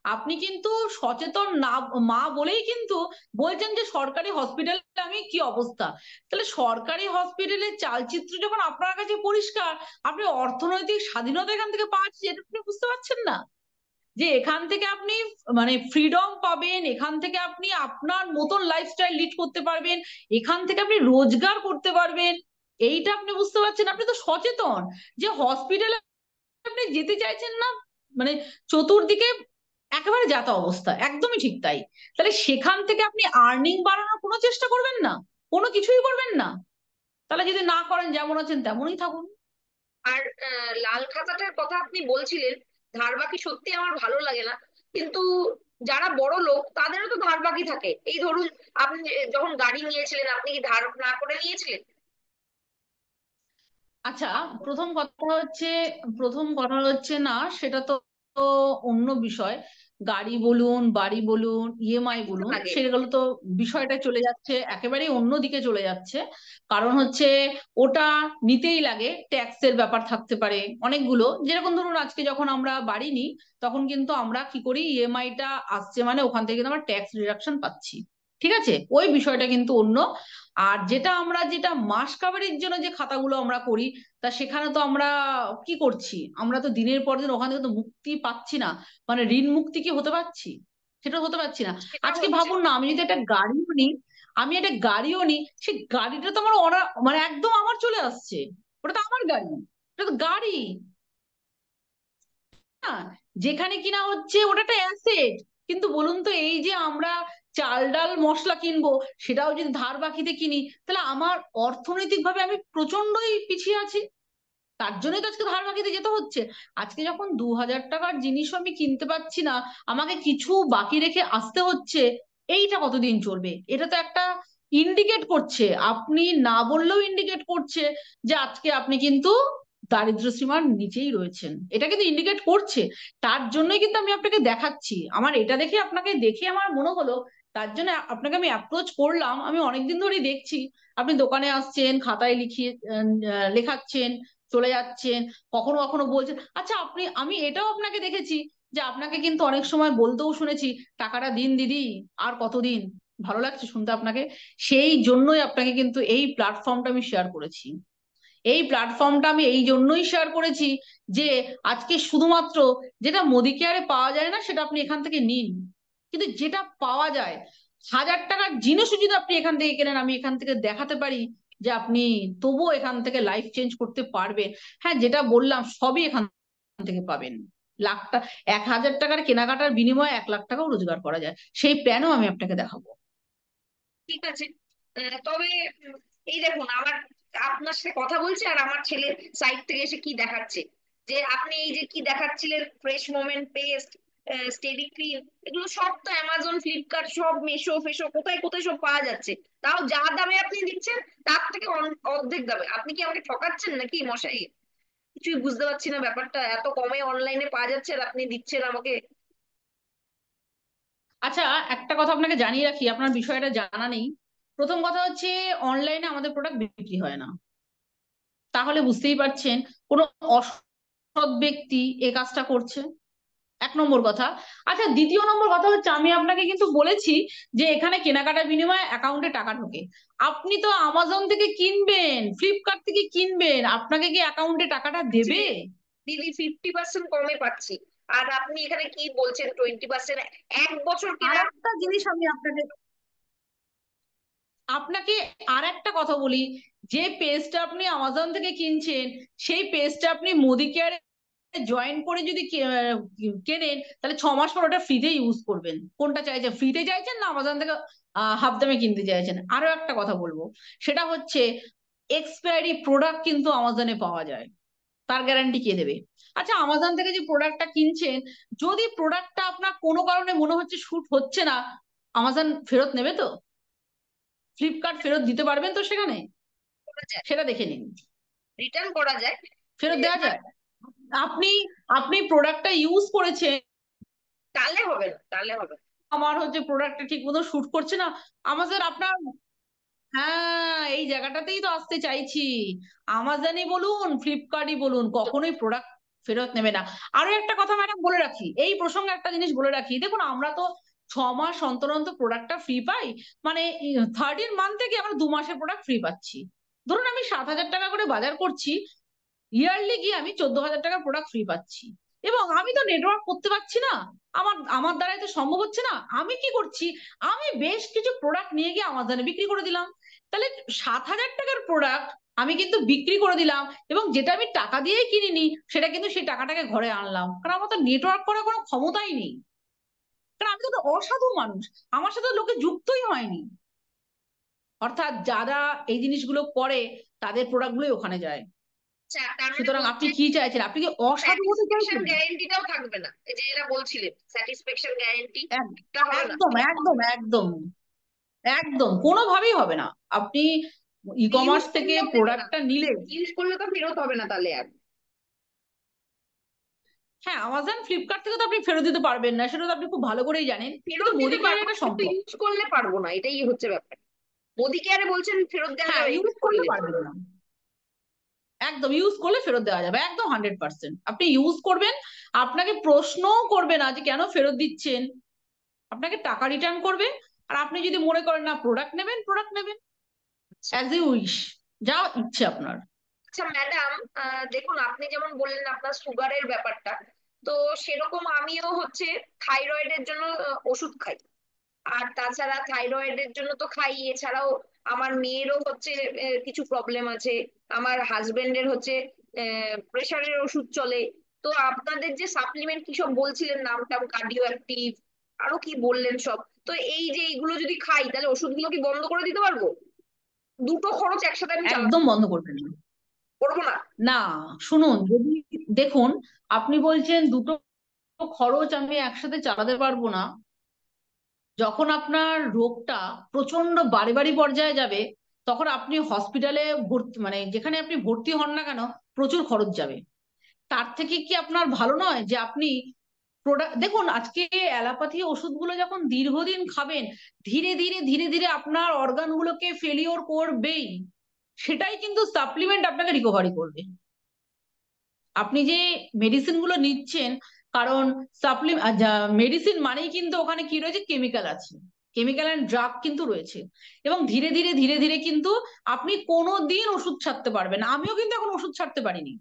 আপনি কিন্তু সচেতন না মা বলেই কিন্তু বলছেন যে সরকারি হসপিটালে আমি কি অবস্থা। তাহলে সরকারি হসপিটালের চালচিত্র যখন আপনার কাছে পরিষ্কার, আপনি অর্থনৈতিক স্বাধীনতা এখান থেকে পাচ্ছেন, এটা আপনি বুঝতে পারছেন না? যে এখান থেকে আপনি মানে ফ্রিডম পাবেন, এখান থেকে আপনি আপনার মতন লাইফস্টাইল লিড করতে পারবেন, এখান থেকে আপনি রোজগার করতে পারবেন, এইটা আপনি বুঝতে পারছেন? আপনি তো সচেতন যে হসপিটালে আপনি যেতে চাইছেন না, মানে চতুর্দিকে একেবারে যাতা অবস্থা, একদমই ঠিক তাই। তাহলে সেখান থেকে আপনি আর্নিং বাড়ানোর কোনো চেষ্টা করবেন না, কোনো কিছুই করবেন না? তাহলে যদি না করেন, যেমন আছেন তেমনই থাকুন। আর লাল খাতাটার কথা আপনি বলছিলেন, ধার বাকি সত্যি আমার ভালো লাগে না, কিন্তু যারা বড় লোক তাদেরও তো ধার বাকি থাকে। এই ধরুন, আপনি যখন গাড়ি নিয়েছিলেন, আপনি কি ধার না করে নিয়েছিলেন? আচ্ছা, প্রথম কথা হচ্ছে প্রথম কথা হচ্ছে না, সেটা তো তো অন্য বিষয়। গাড়ি বলুন, বাড়ি বলুন, ইএমআই একই তো বলুন, লাগে। সেগুলো তো বিষয়টা চলে যাচ্ছে একেবারেই অন্য দিকে চলে যাচ্ছে। কারণ হচ্ছে ওটা নিতেই লাগে, ট্যাক্সের ব্যাপার থাকতে পারে অনেকগুলো। যেরকম ধরুন আজকে যখন আমরা বাড়ি নিই, তখন কিন্তু আমরা কি করি, ইএমআইটা আসছে মানে ওখান থেকে কিন্তু আমরা ট্যাক্স রিডাকশন পাচ্ছি। ঠিক আছে, ওই বিষয়টা কিন্তু অন্য। আর যেটা মাস কাভারের জন্য যে খাতাগুলো আমরা করি, তা সেখানে তো আমরা কি করছি, আমরা তো দিনের পর দিন ওখান থেকে তো মুক্তি পাচ্ছি না। মানে ঋণ মুক্তি কি হতে পারছি? সেটা হতে পারছি না। সেটা আজকে হচ্ছে ভাবুন না, আমি যদি একটা গাড়িও নিই, সেই গাড়িটা তো আমার মানে একদম আমার চলে আসছে, ওটা তো আমার গাড়ি, এটা তো গাড়ি। যেখানে কিনা হচ্ছে ওটা একটা অ্যাসেট। কিন্তু বলুন তো, এই যে আমরা চাল ডাল মশলা কিনবো, সেটাও যদি ধার বাকিতে কিনি, তাহলে আমার অর্থনৈতিক ভাবে আমি প্রচন্ডই পিছিয়ে আছি। তার জন্যই তো আজকে ধার বাকিতে যেতে হচ্ছে। আজকে যখন 2000 টাকার জিনিসও আমি কিনতে পারছি না, আমাকে কিছু বাকি রেখে আসতে হচ্ছে। এইটা কতদিন চলবে? এটা তো একটা ইন্ডিকেট করছে, আপনি না বললেও ইন্ডিকেট করছে যে আজকে আপনি কিন্তু দারিদ্র সীমার নিচেই রয়েছেন। এটা কিন্তু ইন্ডিকেট করছে। তার জন্যই কিন্তু আমি আপনাকে দেখাচ্ছি, আমার এটা দেখে, আপনাকে দেখে আমার মনে হলো, তার জন্য আপনাকে আমি অ্যাপ্রোচ করলাম। আমি অনেকদিন ধরেই দেখছি আপনি দোকানে আসছেন, খাতায় লিখিয়ে লেখাচ্ছেন, চলে যাচ্ছেন, কখনো কখনো বলছেন। আচ্ছা, আমি এটাও আপনাকে দেখেছি যে আপনাকে কিন্তু অনেক সময় বলতেও শুনেছি, টাকাটা দিন দিদি, আর কতদিন। ভালো লাগছে শুনতে আপনাকে। সেই জন্যই আপনাকে কিন্তু এই প্ল্যাটফর্মটা আমি শেয়ার করেছি। এই প্ল্যাটফর্মটা আমি এই জন্যই শেয়ার করেছি যে আজকে শুধুমাত্র যেটা মোদি কেয়ারে পাওয়া যায় না সেটা আপনি এখান থেকে নিন, কিন্তু যেটা পাওয়া যায়, 1000 টাকার জিনিসও যদি আপনি এখান থেকে কেনেন, আমি এখান থেকে দেখাতে পারি যে আপনি তবুও এখান থেকে লাইফ চেঞ্জ করতে পারবেন। হ্যাঁ, যেটা বললাম সবই এখান থেকে পাবেন। লাখটা 1000 টাকার কেনাকাটার বিনিময়ে 1 লাখ টাকাও রোজগার করা যায়, সেই প্ল্যানও আমি আপনাকে দেখাবো। ঠিক আছে। তবে এই দেখুন, আমার আপনার সাথে কথা বলছি আর আমার ছেলে সাইড থেকে এসে কি দেখাচ্ছে, যে আপনি এই যে কি দেখাচ্ছিলেন, fresh moment paste, steady cream, এগুলো সব তো অ্যামাজন, ফ্লিপকার্ট, সব মেশো ফেশো, কোথায় কোথায় সব পাওয়া যাচ্ছে। তাও যা দামে আপনি দিচ্ছেন তার থেকে অর্ধেক দামে। আপনি কি আমাকে ঠকাচ্ছেন নাকি মশাই? কিছুই বুঝতে পারছি না ব্যাপারটা, এত কমে অনলাইনে পাওয়া যাচ্ছে আর আপনি দিচ্ছেন আমাকে। আচ্ছা, একটা কথা আপনাকে জানিয়ে রাখি, আপনার বিষয়টা জানা নেই। প্রথম কথা হচ্ছে, অনলাইনে আমাদের প্রোডাক্ট বিক্রি হয় না। তাহলে বুঝতেই পারছেন কোনো অসৎ ব্যক্তি এ কাজটা করছে। 1 নম্বর কথা। আচ্ছা, দ্বিতীয় নম্বর কথা হচ্ছে, আমি আপনাকে কিন্তু বলেছি যে এখানে কেনাকাটার বিনিময়ে অ্যাকাউন্টে টাকা ঢোকে। আপনি তো আমাজন থেকে কিনবেন, ফ্লিপকার্ট থেকে কিনবেন, আপনাকে কি অ্যাকাউন্টে টাকাটা যে দেবে? দিদি 50% কমে পাচ্ছি, আর আপনি এখানে কি বলছেন 20%? 1 বছর আর কেনা। একটা জিনিস আমি আপনাকে আপনাকে আর একটা কথা বলি, যে পেজটা আপনি আমাজন থেকে কিনছেন, সেই পেজটা আপনি মোদি কেয়ারে জয়েন করে যদি কেনেন, তাহলে 6 মাস পর ওটা ফ্রিতে ইউজ করবেন। কোনটা চাইছেন, ফ্রিতে চাইছেন না আমাজন থেকে হাফ দামে কিনতে চাইছেন? আরো একটা কথা বলবো, সেটা হচ্ছে এক্সপায়ারি প্রোডাক্ট কিন্তু আমাজনে পাওয়া যায়, তার গ্যারান্টি কে দেবে? আচ্ছা, আমাজন থেকে যে প্রোডাক্টটা কিনছেন, যদি প্রোডাক্টটা আপনার কোনো কারণে মনে হচ্ছে শুট হচ্ছে না, আমাজন ফেরত নেবে তো? ফ্লিপকার্ট ফেরত দিতে পারবেন তো সেখানে? করা যায়, সেটা দেখে নিন। রিটার্ন করা যায়। ফেরত দেওয়া যায়। আপনি আপনি প্রোডাক্টটা ইউজ করেছেন, তাহলে হবে না, তাহলে হবে না। আমার হচ্ছে প্রোডাক্টটা ঠিক মতো শুট করছে না, আমাজন আপনার, হ্যাঁ, এই জায়গাটাতেই তো আসতে চাইছি। আমাজনই বলুন, ফ্লিপকার্টই বলুন, কখনোই প্রোডাক্ট ফেরত নেবে না। আরো একটা কথা ম্যাডাম বলে রাখি, এই প্রসঙ্গে একটা জিনিস বলে রাখি, দেখুন আমরা তো 6 মাস অন্তর অন্তর প্রোডাক্টটা ফ্রি পাই। মানে 13 মান্থ থেকে আমরা 2 মাসের প্রোডাক্ট ফ্রি পাচ্ছি। ধরুন আমি 7,000 টাকা করে বাজার করছি, ইয়ারলি গিয়ে আমি 14,000 টাকার প্রোডাক্ট ফ্রি পাচ্ছি। এবং আমি তো নেটওয়ার্ক করতে পারছি না, আমার আমার দ্বারাই তো সম্ভব হচ্ছে না। আমি কি করছি, আমি বেশ কিছু প্রোডাক্ট নিয়ে গিয়ে আমাজনে বিক্রি করে দিলাম। তাহলে 7,000 টাকার প্রোডাক্ট আমি কিন্তু বিক্রি করে দিলাম, এবং যেটা আমি টাকা দিয়েই কিনিনি, সেটা কিন্তু সেই টাকাটাকে ঘরে আনলাম, কারণ আমার তো নেটওয়ার্ক করার কোনো ক্ষমতাই নেই। কারণ আমি তো একটা অসাধু মানুষ, আমার সাথে লোকে যুক্তই হয়নি। অর্থাৎ যারা এই জিনিসগুলো করে, তাদের প্রোডাক্টগুলোই ওখানে যায়। আচ্ছা, তার মানে সুতরাং আপনি বলছেন কি চাইছেন? আপনি কি অসাধু হতে স্যাটিসফ্যাকশন চাইছেন? গ্যারেন্টিটাও থাকবে না, এই যে এরা বলছিলেন স্যাটিসফ্যাকশন গ্যারেন্টি, এক- এটা হবে না? একদম একদম একদম একদম কোনোভাবেই হবে না। আপনি ই ইউজ কমার্স থেকে করলেও দেবে না? প্রোডাক্টটা নিলে, ইউজ করলে তো ফেরত হবে না তাহলে আর? হ্যাঁ, আমাজন ফ্লিপকার্ট থেকে তো আপনি ফেরত দিতে পারবেন না, সেটা তো আপনি খুব ভালো করেই জানেন। কিন্তু ফেরত দিতে মোদি কেয়ারে পারবো এটা কিন্তু সম্ভব। ইউজ করলে পারবো না, এটাই হচ্ছে ব্যাপার। মোদি কেয়ারে বলছেন ফেরত দেওয়া হ্যাঁ, যাবে ইউজ ইউজ করলে করলে। পারবেন না। একদম ইউজ করলে ফেরত দেওয়া যাবে, একদম 100%। আপনি ইউজ করবেন, আপনাকে প্রশ্নও করবে না যে কেন ফেরত দিচ্ছেন, আপনাকে টাকা রিটার্ন করবে। আর আপনি যদি মনে করেন না প্রোডাক্ট নেবেন, প্রোডাক্ট নেবেন, আচ্ছা। অ্যাজ ইউ উইশ, যা ইচ্ছে আপনার। আচ্ছা ম্যাডাম, দেখুন আপনি যেমন বললেন আপনার সুগারের ব্যাপারটা, তো সেরকম আমিও হচ্ছে থাইরয়েডের জন্য ওষুধ খাই। আর তাছাড়া থাইরয়েডের জন্য তো খাই, এছাড়াও আমার মেয়েরও হচ্ছে কিছু প্রবলেম আছে, আমার হাজবেন্ডের হচ্ছে প্রেশারের ওষুধ চলে। তো আপনাদের যে সাপ্লিমেন্ট কি সব বলছিলেন, নামটা কার্ডিও অ্যাক্টিভ, আরো কি বললেন সব, তো এই যে এইগুলো যদি খাই তাহলে ওষুধগুলো কি বন্ধ করে দিতে পারবো? দুটো খরচ একসাথে আমি চালাতে একদম বন্ধ করবেন না। পারবো না? না, শুনুন, যদি দেখুন, আপনি বলছেন দুটো খরচ আমি একসাথে চালাতে পারবো না। যখন আপনার রোগটা প্রচন্ড বাড়ি বাড়ি পর্যায়ে যাবে, তখন আপনি হসপিটালে ভর্তি, মানে যেখানে আপনি ভর্তি হন না কেন, প্রচুর খরচ যাবে। তার থেকে কি আপনার ভালো নয় যে আপনি প্রোডাক্ট দেখুন, আজকে অ্যালোপ্যাথি ওষুধগুলো যখন দীর্ঘদিন খাবেন, ধীরে ধীরে ধীরে ধীরে আপনার অর্গানগুলোকে ফেলিওর করবেই। সেটাই কিন্তু সাপ্লিমেন্ট আপনাকে রিকভারি করবে। আপনি যে মেডিসিন গুলো নিচ্ছেন, কারণ মেডিসিন মানেই কিন্তু ওখানে কি রয়েছে, কেমিক্যাল আছে, কেমিক্যাল অ্যান্ড ড্রাগ কিন্তু রয়েছে। এবং ধীরে ধীরে ধীরে ধীরে কিন্তু আপনি কোনো দিন ওষুধ ছাড়তে পারবেন না। আমিও কিন্তু এখন ওষুধ ছাড়তে পারিনি,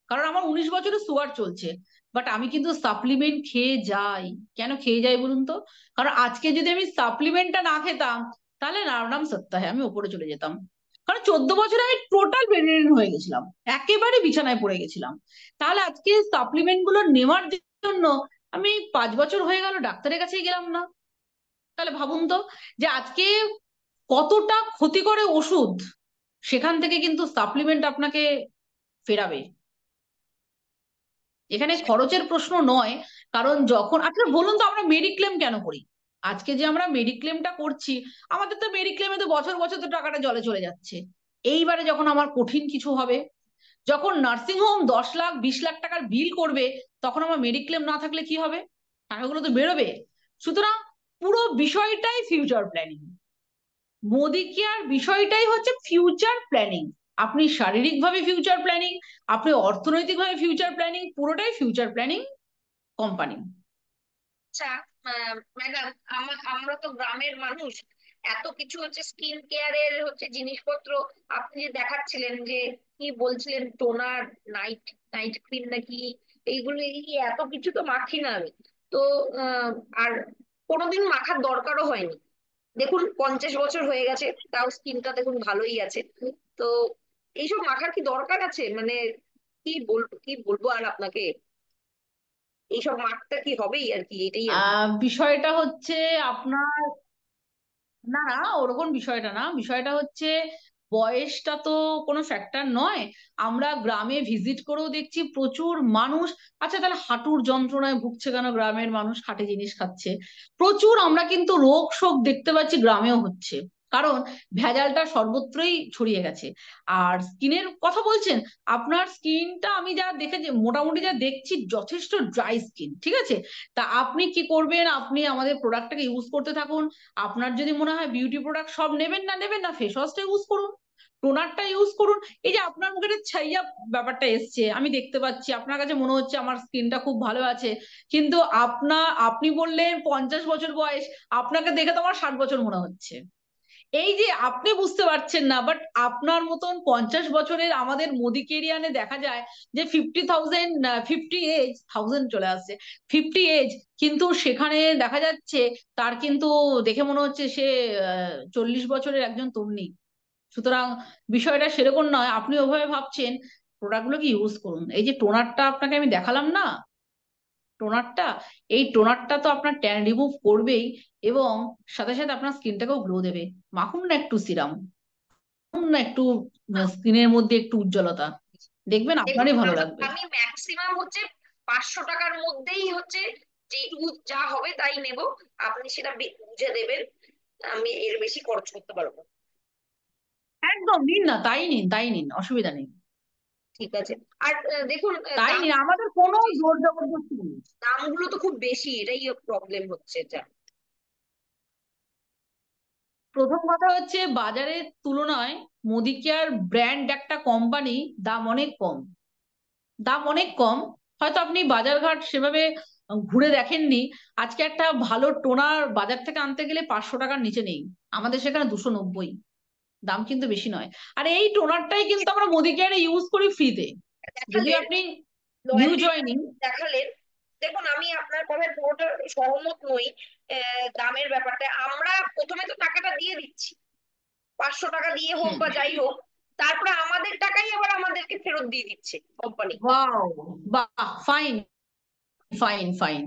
কারণ আমার 19 বছরের সুগার চলছে। বাট আমি কিন্তু সাপ্লিমেন্ট খেয়ে যাই। কেন খেয়ে যাই বলুন তো? কারণ আজকে যদি আমি সাপ্লিমেন্টটা না খেতাম, তাহলে নাম নাম সত্য হয় আমি উপরে চলে যেতাম। কারণ 14 বছরে আমি টোটাল বেডরিডেন হয়ে গেছিলাম, একেবারে বিছানায় পড়ে গেছিলাম। তাহলে আজকে সাপ্লিমেন্ট গুলো নেওয়ার জন্য আমি 5 বছর হয়ে গেল ডাক্তারের কাছেই গেলাম না। তাহলে ভাবুন তো, যে আজকে কতটা ক্ষতি করে ওষুধ, সেখান থেকে কিন্তু সাপ্লিমেন্ট আপনাকে ফেরাবে। এখানে খরচের প্রশ্ন নয়। কারণ যখন, আচ্ছা বলুন তো, আমরা মেডিক্লেম কেন করি? আজকে যে আমরা মেডিক্লেমটা করছি, আমাদের তো মেডিক্লেমে তো বছর বছর তো টাকাটা জলে চলে যাচ্ছে। এইবারে যখন আমার কঠিন কিছু হবে, যখন নার্সিং হোম 10 লাখ 20 লাখ টাকার বিল করবে, তখন আমার মেডিক্লেম না থাকলে কি হবে? টাকাগুলো তো বেরোবে। সুতরাং পুরো বিষয়টাই ফিউচার প্ল্যানিং। মোদি কেয়ার বিষয়টাই হচ্ছে ফিউচার প্ল্যানিং। আপনি শারীরিক ভাবে ফিউচার প্ল্যানিং, আপনি অর্থনৈতিক ভাবে ফিউচার প্ল্যানিং, পুরোটাই ফিউচার প্ল্যানিং কোম্পানি। আচ্ছা ম্যাডাম, আমরা তো গ্রামের মানুষ, এত কিছু হচ্ছে স্কিন কেয়ারের হচ্ছে জিনিসপত্র আপনি যে দেখাচ্ছিলেন, যে কি বলছিলেন, টোনার, নাইট নাইট ক্রিম নাকি, এইগুলো এত কিছু তো মাখি না আমি। তো আহ, আর কোনোদিন মাখার দরকারও হয়নি। দেখুন 50 বছর হয়ে গেছে, তাও স্কিনটা দেখুন ভালোই আছে। তো এইসব মাখার কি দরকার আছে মানে? কি বলবো আর আপনাকে, এইসব মাখতে কি হবেই আর কি, এটাই আর কি। বিষয়টা হচ্ছে আপনার, না না, ওরকম বিষয়টা না, বিষয়টা হচ্ছে বয়সটা তো কোনো ফ্যাক্টর নয়। আমরা গ্রামে ভিজিট করেও দেখছি প্রচুর মানুষ। আচ্ছা, তাহলে হাঁটুর যন্ত্রণায় ভুগছে কেন গ্রামের মানুষ? খাঁটি জিনিস খাচ্ছে। প্রচুর আমরা কিন্তু রোগ শোক দেখতে পাচ্ছি গ্রামেও হচ্ছে, কারণ ভেজালটা সর্বত্রই ছড়িয়ে গেছে। আর স্কিনের কথা বলছেন, আপনার স্কিনটা আমি যা দেখেছি, মোটামুটি যা দেখছি, যথেষ্ট ড্রাই স্কিন, ঠিক আছে? তা আপনি কি করবেন, আপনি আমাদের প্রোডাক্টটাকে ইউজ করতে থাকুন। আপনার যদি মনে হয় বিউটি প্রোডাক্ট সব নেবেন না, নেবেন না, ফেস ওয়াশটা ইউজ করুন, টোনারটা ইউজ করুন। এই যে আপনার মুখে একটা ছাইয়া ব্যাপারটা এসছে, আমি দেখতে পাচ্ছি আপনার কাছে মনে হচ্ছে আমার স্কিনটা খুব ভালো আছে, কিন্তু আপনি বললেন 50 বছর বয়স, আপনাকে দেখে তো আমার 60 বছর মনে হচ্ছে। এই যে আপনি বুঝতে পারছেন না, বাট আপনার মতন 50 বছরের আমাদের মোদি কেরিয়ানে দেখা যায় যে 50,000, 58,000 চলে আসছে, 50 এজ, কিন্তু সেখানে দেখা যাচ্ছে তার কিন্তু দেখে মনে হচ্ছে সে 40 বছরের একজন তরুণী। সুতরাং বিষয়টা সেরকম নয়, আপনি ওভাবে ভাবছেন। প্রোডাক্টগুলো কি ইউজ করুন। এই যে টোনারটা আপনাকে আমি দেখালাম না, টোনারটা, এই টোনারটা তো আপনার ট্যান রিমুভ করবেই, এবং সাথে সাথে আপনার স্কিনটাকেও গ্লো দেবে। মাখুন না একটু সিরাম, মাখুন না একটু, স্কিনের মধ্যে একটু উজ্জ্বলতা, দেখবেন দেখুন আপনারই ভালো লাগবে। আমি ম্যাক্সিমাম হচ্ছে 500 টাকার মধ্যেই হচ্ছে যেটুকু যা হবে তাই নেব। আপনি সেটা বুঝে দেবেন, আমি এর বেশি খরচ করতে পারবো না। একদম নিন না, তাই নিন, তাই নিন, অসুবিধা নেই। ঠিক আছে। আর দেখুন তাই দাম, নিন, আমাদের কোনো জোর জবরদস্তি নেই। দামগুলো তো খুব বেশি, এটাই প্রবলেম হচ্ছে যা। প্রথম কথা হচ্ছে, বাজারের তুলনায় মোদি কেয়ার ব্র্যান্ড একটা কোম্পানি, দাম অনেক কম, দাম অনেক কম। হয়তো আপনি বাজারঘাট সেভাবে ঘুরে দেখেননি। আজকে একটা ভালো টোনার বাজার থেকে আনতে গেলে 500 টাকার নিচে নেই, আমাদের সেখানে 290। দাম কিন্তু বেশি নয়। আর এই টোনারটাই কিন্তু আমরা মোদি কেয়ারে ইউজ করি ফ্রিতে, যদিও দেখালেন, আপনি নিউ লয়ালিটি জয়নিং। দেখালেন। দেখুন আমি আপনার কথায় পুরোটা সহমত নই। দামের ব্যাপারটা আমরা প্রথমে তো টাকাটা দিয়ে দিচ্ছি, 500 টাকা দিয়ে হোক হুম। বা যাই হোক। তারপরে আমাদের টাকাই আবার আমাদেরকে ফেরত দিয়ে দিচ্ছে কোম্পানি। ওয়াও, বাহ, ফাইন, ফাইন, ফাইন।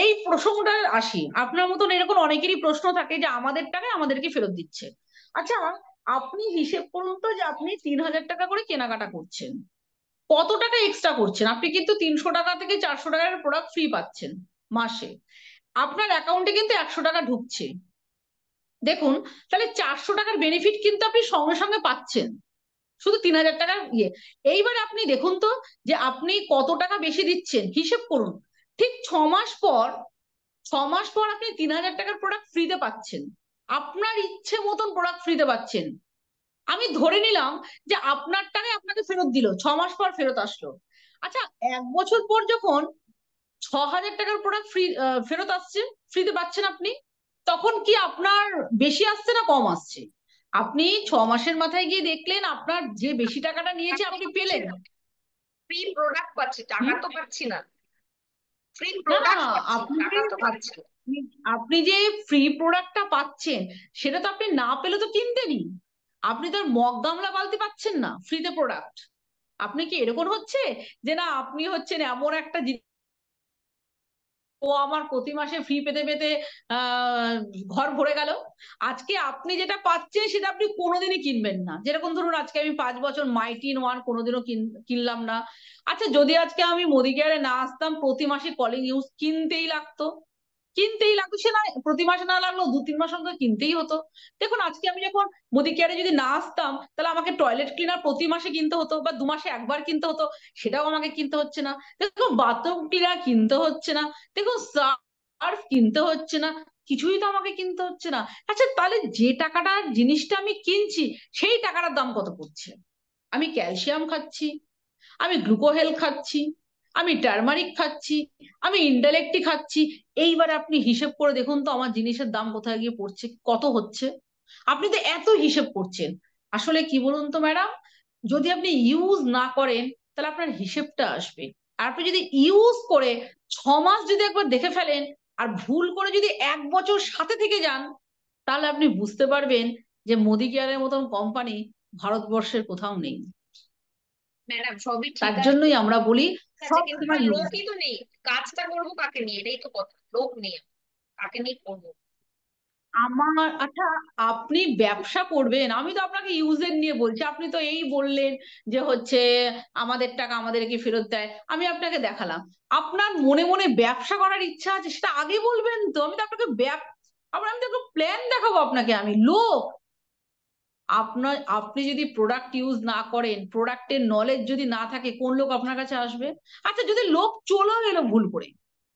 এই প্রসঙ্গটা আসি, আপনার মতন এরকম অনেকেরই প্রশ্ন থাকে যে আমাদের টাকায় আমাদেরকে ফেরত দিচ্ছে। আচ্ছা, আপনি হিসেব করুন তো যে আপনি 3,000 টাকা করে কেনাকাটা করছেন, কত টাকা এক্সট্রা করছেন? আপনি কিন্তু 300 টাকা থেকে 400 টাকার প্রোডাক্ট ফ্রি পাচ্ছেন মাসে, আপনার অ্যাকাউন্টে কিন্তু 100 টাকা ঢুকছে। দেখুন, তাহলে 400 টাকার বেনিফিট কিন্তু আপনি সঙ্গে সঙ্গে পাচ্ছেন, শুধু 3,000 টাকার ইয়ে। এইবার আপনি দেখুন তো যে আপনি কত টাকা বেশি দিচ্ছেন, হিসেব করুন। ঠিক 6 মাস পর, 6 মাস পর আপনি 3,000 টাকার প্রোডাক্ট ফ্রিতে পাচ্ছেন, আপনার ইচ্ছে মতন প্রোডাক্ট ফ্রিতে পাচ্ছেন। আমি ধরে নিলাম যে আপনার টাকায় আপনাকে ফেরত দিল, 6 মাস পর ফেরত আসলো। আচ্ছা, 1 বছর পর যখন 6,000 টাকার প্রোডাক্ট ফ্রি ফেরত আসছে, ফ্রিতে পাচ্ছেন আপনি, তখন কি আপনার বেশি আসছে না কম আসছে? আপনি 6 মাসের মাথায় গিয়ে দেখলেন আপনার যে বেশি টাকাটা নিয়েছে আপনি পেলেন। ফ্রি প্রোডাক্ট পাচ্ছি, টাকা হুম। তো পাচ্ছি না। ফ্রি না, না, প্রোডাক্ট পাচ্ছি, আপনি যে টাকা তো পাচ্ছি না। আপনি আপনি যে ফ্রি প্রোডাক্টটা পাচ্ছেন, সেটা তো আপনি না পেলে তো কিনতেনই। আপনি তো আর মগ গামলা বালতি পাচ্ছেন না ফ্রিতে প্রোডাক্ট। আপনি কি এরকম হচ্ছে যে না আপনি হচ্ছেন এমন একটা ও আমার প্রতি মাসে ফ্রি পেতে পেতে আহ ঘর ভরে গেল? আজকে আপনি যেটা পাচ্ছেন সেটা আপনি কোনোদিনই কিনবেন না। যেরকম ধরুন, আজকে আমি 5 বছর মাইটি ইন ওয়ান কোনোদিনও কিনলাম না। আচ্ছা, যদি আজকে আমি মোদি কেয়ারে না আসতাম, প্রতি মাসে কলিং ইউজ কিনতেই লাগতো, কিনতেই লাগতো। সে না প্রতি মাসে না লাগলো, 2-3 মাস অন্তর কিনতেই হতো। দেখুন, আজকে আমি যখন মোদি কেয়ারে যদি না আসতাম, তাহলে আমাকে টয়লেট ক্লিনার প্রতি মাসে কিনতে হতো, বা 2 মাসে একবার কিনতে হতো, সেটাও আমাকে কিনতে হচ্ছে না। দেখুন, বাথরুম ক্লিনার কিনতে হচ্ছে না, দেখুন সার্ফ কিনতে হচ্ছে না, কিছুই তো আমাকে কিনতে হচ্ছে না। আচ্ছা, তাহলে যে টাকাটার জিনিসটা আমি কিনছি, সেই টাকাটার দাম কত পড়ছে? আমি ক্যালসিয়াম খাচ্ছি, আমি গ্লুকোহেল খাচ্ছি, আমি টার্মারিক খাচ্ছি, আমি ইন্টালেক্টি খাচ্ছি। এইবার আপনি হিসেব করে দেখুন তো আমার জিনিসের দাম কোথায় গিয়ে পড়ছে, কত হচ্ছে। আপনি তো এত হিসেব করছেন। আসলে কি বলুন তো ম্যাডাম, যদি আপনি ইউজ না করেন তাহলে আপনার হিসেবটা আসবে। আর আপনি যদি ইউজ করে 6 মাস যদি একবার দেখে ফেলেন, আর ভুল করে যদি 1 বছর সাথে থেকে যান, তাহলে আপনি বুঝতে পারবেন যে মোদি কেয়ারের মতন কোম্পানি ভারতবর্ষের কোথাও নেই। ম্যাডাম সবই ঠিক তার আছে, জন্যই আমরা বলি সব কিন্তু সময় আমার ইউজ। লোকই তো নেই। কাজটা করবো কাকে নিয়ে, এটাই তো কথা, লোক নিয়ে কাকে নিয়ে করবো। আমার, আচ্ছা, আপনি ব্যবসা করবেন, আমি তো আপনাকে ইউজের নিয়ে বলছি। আপনি তো এই বললেন যে হচ্ছে আমাদের টাকা আমাদেরকে ফেরত দেয়, আমি আপনাকে দেখালাম। আপনার মনে মনে ব্যবসা করার ইচ্ছা আছে, সেটা আগে বলবেন তো। আমি তো আপনাকে আমি তো প্ল্যান দেখাবো আপনাকে, আমি লোক। আপনি যদি প্রোডাক্ট ইউজ না করেন, প্রোডাক্টের নলেজ যদি না থাকে, কোন লোক আপনার কাছে আসবে? আচ্ছা, যদি লোক চলেও এলো ভুল করে,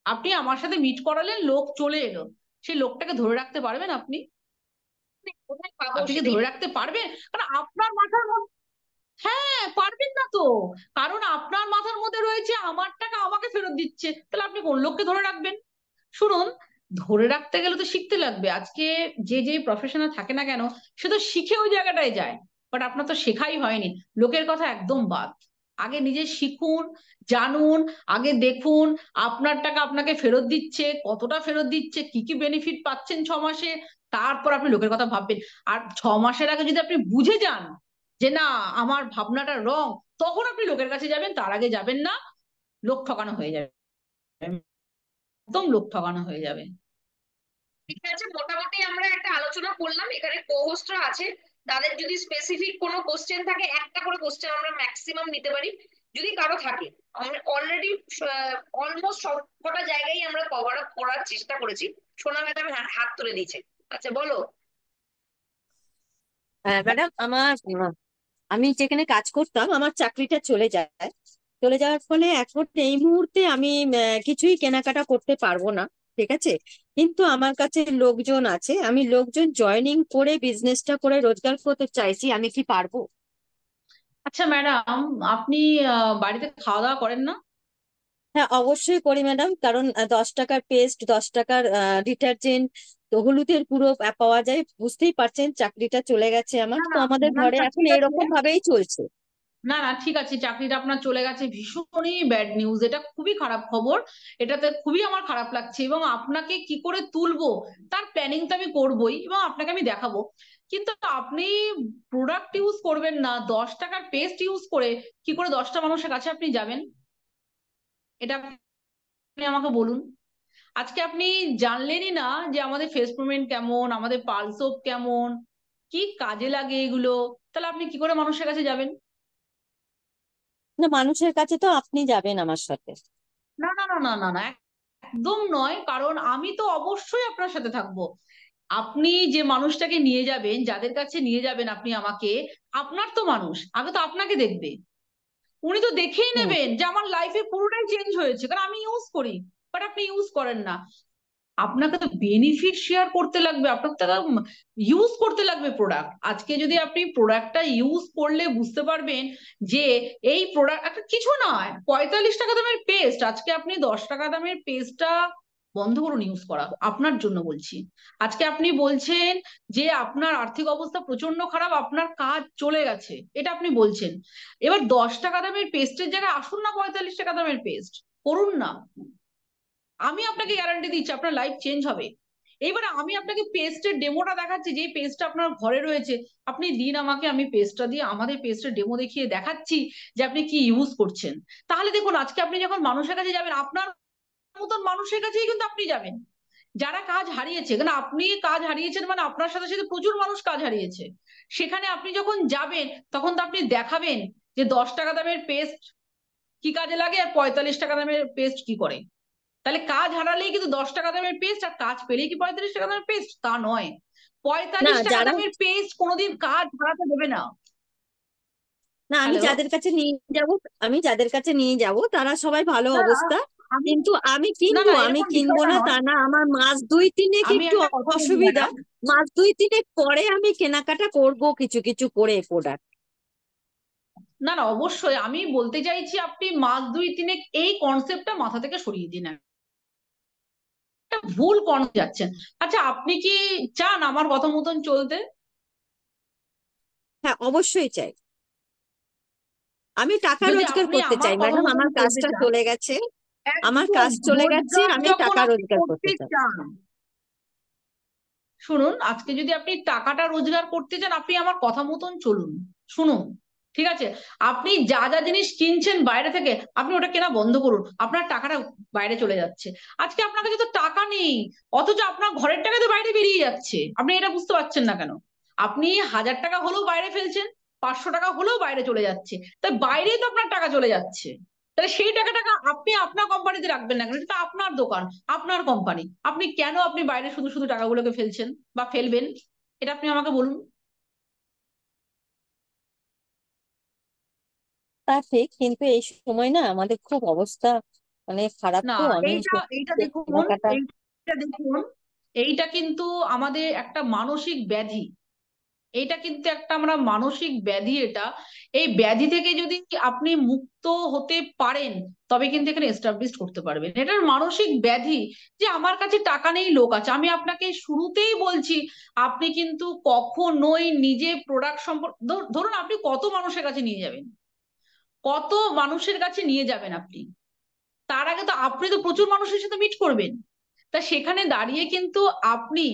আপনি আমার সাথে মিট করালেন, লোক চলে এলো, সেই লোকটাকে ধরে রাখতে পারবেন আপনি? কোথায় পাবো আপনি কি সেটাই ধরে তো। রাখতে পারবেন? কারণ আপনার মাথার মধ্যে, হ্যাঁ, পারবেন না তো। কারণ আপনার মাথার মধ্যে রয়েছে আমার টাকা আমাকে ফেরত দিচ্ছে, তাহলে আপনি কোন লোককে ধরে রাখবেন? শুনুন, ধরে রাখতে গেলে তো শিখতে লাগবে। আজকে যে যে প্রফেশনে থাকে না কেন, সে তো শিখে ওই জায়গাটায় যায়। বাট আপনার তো শেখাই হয়নি। লোকের কথা একদম বাদ, আগে নিজে শিখুন, জানুন, আগে দেখুন আপনার টাকা আপনাকে ফেরত দিচ্ছে, কতটা ফেরত দিচ্ছে, কি কি বেনিফিট পাচ্ছেন 6 মাসে। তারপর আপনি লোকের কথা ভাববেন। আর 6 মাসের আগে যদি আপনি বুঝে যান যে না, আমার ভাবনাটা রং, তখন আপনি লোকের কাছে যাবেন, তার আগে যাবেন না। লোক ঠকানো হয়ে যাবে, একদম লোক ঠকানো হয়ে যাবে। ঠিক আছে, মোটামুটি আমরা একটা আলোচনা করলাম, এখানে কোহোস্টরা আছে, তাদের যদি স্পেসিফিক কোনো কোশ্চেন থাকে, একটা করে কোশ্চেন আমরা ম্যাক্সিমাম নিতে পারি যদি কারো থাকে। আমরা অলরেডি অলমোস্ট সব কটা জায়গায় আমরা কভার আপ করার চেষ্টা করেছি। সোনা ম্যাডাম হাত তুলে দিয়েছে। আচ্ছা বলো। হ্যাঁ ম্যাডাম, আমি যেখানে কাজ করতাম আমার চাকরিটা চলে যায়। চলে যাওয়ার ফলে এখন এই মুহূর্তে আমি কিছুই কেনাকাটা করতে পারবো না। ঠিক আছে, কিন্তু আমার কাছে লোকজন আছে, আমি লোকজন জয়েনিং করে বিজনেসটা করে রোজগার করতে চাইছি। আমি কি পারবো? আচ্ছা ম্যাডাম, আপনি বাড়িতে খাওয়া দাওয়া করেন না? হ্যাঁ, অবশ্যই করি ম্যাডাম। কারণ 10 টাকার পেস্ট, 10 টাকার ডিটারজেন্ট, তো হলুদের গুঁড়ো পাওয়া যায়। বুঝতেই পারছেন চাকরিটা চলে গেছে আমার, না, তো না, আমাদের না, ঘরে না, এখন ঠিক আছে। এরকম ভাবেই চলছে। না, না, ঠিক আছে, চাকরিটা আপনার চলে গেছে, ভীষণই ব্যাড নিউজ, এটা খুবই খারাপ খবর। এটাতে খুবই আমার খারাপ লাগছে, এবং আপনাকে কি করে তুলবো তার প্ল্যানিং তো আমি করবোই, এবং আপনাকে আমি দেখাবো। কিন্তু আপনি প্রোডাক্ট ইউজ করবেন না, 10 টাকার পেস্ট ইউজ করে কি করে 10টা মানুষের কাছে আপনি যাবেন? এটা আপনি আমাকে বলুন। আজকে আপনি জানলেনই না যে আমাদের ফেস পেমেন্ট কেমন, আমাদের পালসোপ কেমন, কি কাজে লাগে এগুলো, তাহলে আপনি কি করে মানুষের কাছে যাবেন? না, মানুষের কাছে তো আপনি যাবেন আমার সাথে। না না না না না না, একদম নয়, কারণ আমি তো অবশ্যই আপনার সাথে থাকবো। আপনি যে মানুষটাকে নিয়ে যাবেন, যাদের কাছে নিয়ে যাবেন আপনি আমাকে, আপনার তো মানুষ আগে তো আপনাকে দেখবে। উনি তো দেখেই হুম। নেবেন যে আমার লাইফে পুরোটাই চেঞ্জ হয়েছে, কারণ আমি ইউজ করি, বাট আপনি ইউজ করেন না। আপনাকে তো বেনিফিট শেয়ার করতে লাগবে, আপনাকে তো ইউজ করতে লাগবে প্রোডাক্ট। আজকে যদি আপনি প্রোডাক্টটা ইউজ করলে বুঝতে পারবেন যে এই প্রোডাক্ট একটা কিছু নয়, 45 টাকা দামের পেস্ট, আজকে আপনি 10 টাকা দামের পেস্টটা বন্ধ করুন ইউজ করা, আপনার জন্য বলছি। আজকে আপনি বলছেন যে আপনার আর্থিক অবস্থা প্রচন্ড খারাপ, আপনার কাজ চলে গেছে, এটা আপনি বলছেন। এবার 10 টাকা দামের পেস্টের জায়গায় আসুন না 45 টাকা দামের পেস্ট করুন না। আমি আপনাকে গ্যারান্টি দিচ্ছি আপনার লাইফ চেঞ্জ হবে। এইবারে আমি আপনাকে পেস্টের ডেমোটা দেখাচ্ছি, যে পেস্টটা আপনার ঘরে রয়েছে, আপনি দিন আমাকে, আমি পেস্টটা দিয়ে আমাদের পেস্টের ডেমো দেখিয়ে দেখাচ্ছি যে আপনি কি ইউজ করছেন। তাহলে দেখুন আজকে আপনি যখন মানুষের কাছে যাবেন, আপনার মতন মানুষের কাছেই কিন্তু আপনি যাবেন যারা কাজ হারিয়েছে, কারণ আপনি কাজ হারিয়েছেন মানে আপনার সাথে সাথে প্রচুর মানুষ কাজ হারিয়েছে। সেখানে আপনি যখন যাবেন তখন তো আপনি দেখাবেন যে 10 টাকা দামের পেস্ট কি কাজে লাগে আর 45 টাকা দামের পেস্ট কি করে। তাহলে কাজ হারালেই কিন্তু 10 টাকা দামের পেস্ট, আর কাজ পেলেই কি 45 টাকা দামের পেস্ট, তা নয়। না, 45 টাকা যারা, দামের পেস্ট কোনোদিন কাজ হারাতে দেবে না। না, আমি হ্যালো। যাদের কাছে নিয়ে যাব, আমি যাদের কাছে নিয়ে যাব তারা সবাই ভালো না অবস্থা। আমি, কিন্তু আমি না কিনবো, না আমি এরকম কিনবো বিষয়টা না তা নয়। না, আমার মাস দুই তিনেক আমি একটু একটা কথা বলি অসুবিধা। ম্যাডাম, মাস দুই তিনেক পরে আমি কেনাকাটা করব কিছু কিছু করে প্রোডাক্ট। না না অবশ্যই আমি বলতে চাইছি আপনি মাস দুই তিনেক এই কনসেপ্টটা মাথা থেকে সরিয়ে দিন, একটা ভুল কনসেপ্ট যাচ্ছেন। আচ্ছা আপনি কি চান আমার কথা মতন চলতে? হ্যাঁ, অবশ্যই চাই। আমি টাকা যদি রোজগার আপনি করতে আমার চাই কথা ম্যাডাম, মতন আমার চলতে কাজটা চান, চলে গেছে। আমার একদম কাজ চলে গেছে, রোজগার আমি যখন টাকা আপনি রোজগার করতে করতে চাই। চান, শুনুন আজকে যদি আপনি টাকাটা রোজগার করতে চান আপনি আমার কথা মতন চলুন, শুনুন, ঠিক আছে? আপনি যা যা জিনিস কিনছেন বাইরে থেকে আপনি ওটা কেনা বন্ধ করুন, আপনার টাকাটা বাইরে চলে যাচ্ছে। আজকে আপনার কাছে তো টাকা নেই, অথচ আপনার ঘরের টাকা তো বাইরে বেরিয়ে যাচ্ছে, আপনি এটা বুঝতে পারছেন না কেন? আপনি 1000 টাকা হলেও বাইরে ফেলছেন, 500 টাকা হলেও বাইরে চলে যাচ্ছে, তাই বাইরেই তো আপনার টাকা চলে যাচ্ছে। তাহলে সেই টাকাটা আপনি আপনার কোম্পানিতে রাখবেন না কেন? এটা তো আপনার দোকান, আপনার কোম্পানি, আপনি কেন আপনি বাইরে শুধু শুধু টাকাগুলোকে ফেলছেন বা ফেলবেন? এটা আপনি আমাকে বলুন। তা ঠিক, কিন্তু এই সময় না আমাদের খুব অবস্থা মানে খারাপ, না তো আমি এইটা এইটা সত্যি দেখুন, কেনাকাটা। এইটা দেখুন, এইটা কিন্তু আমাদের একটা মানসিক ব্যাধি, এটা কিন্তু একটা আমরা মানসিক ব্যাধি এটা। এই ব্যাধি থেকে যদি আপনি মুক্ত হতে পারেন তবে কিন্তু এখানে এস্টাবলিশ করতে পারবেন। এটার মানসিক ব্যাধি যে আমার কাছে টাকা নেই, লোক আছে। আমি আপনাকে শুরুতেই বলছি আপনি কিন্তু কখনোই নিজে প্রোডাক্ট সম্পর্ক, ধরুন আপনি কত মানুষের কাছে নিয়ে যাবেন, কত মানুষের কাছে নিয়ে যাবেন আপনি, তার আগে তো আপনি তো প্রচুর মানুষের সাথে মিট করবেন। তা সেখানে দাঁড়িয়ে কিন্তু আপনি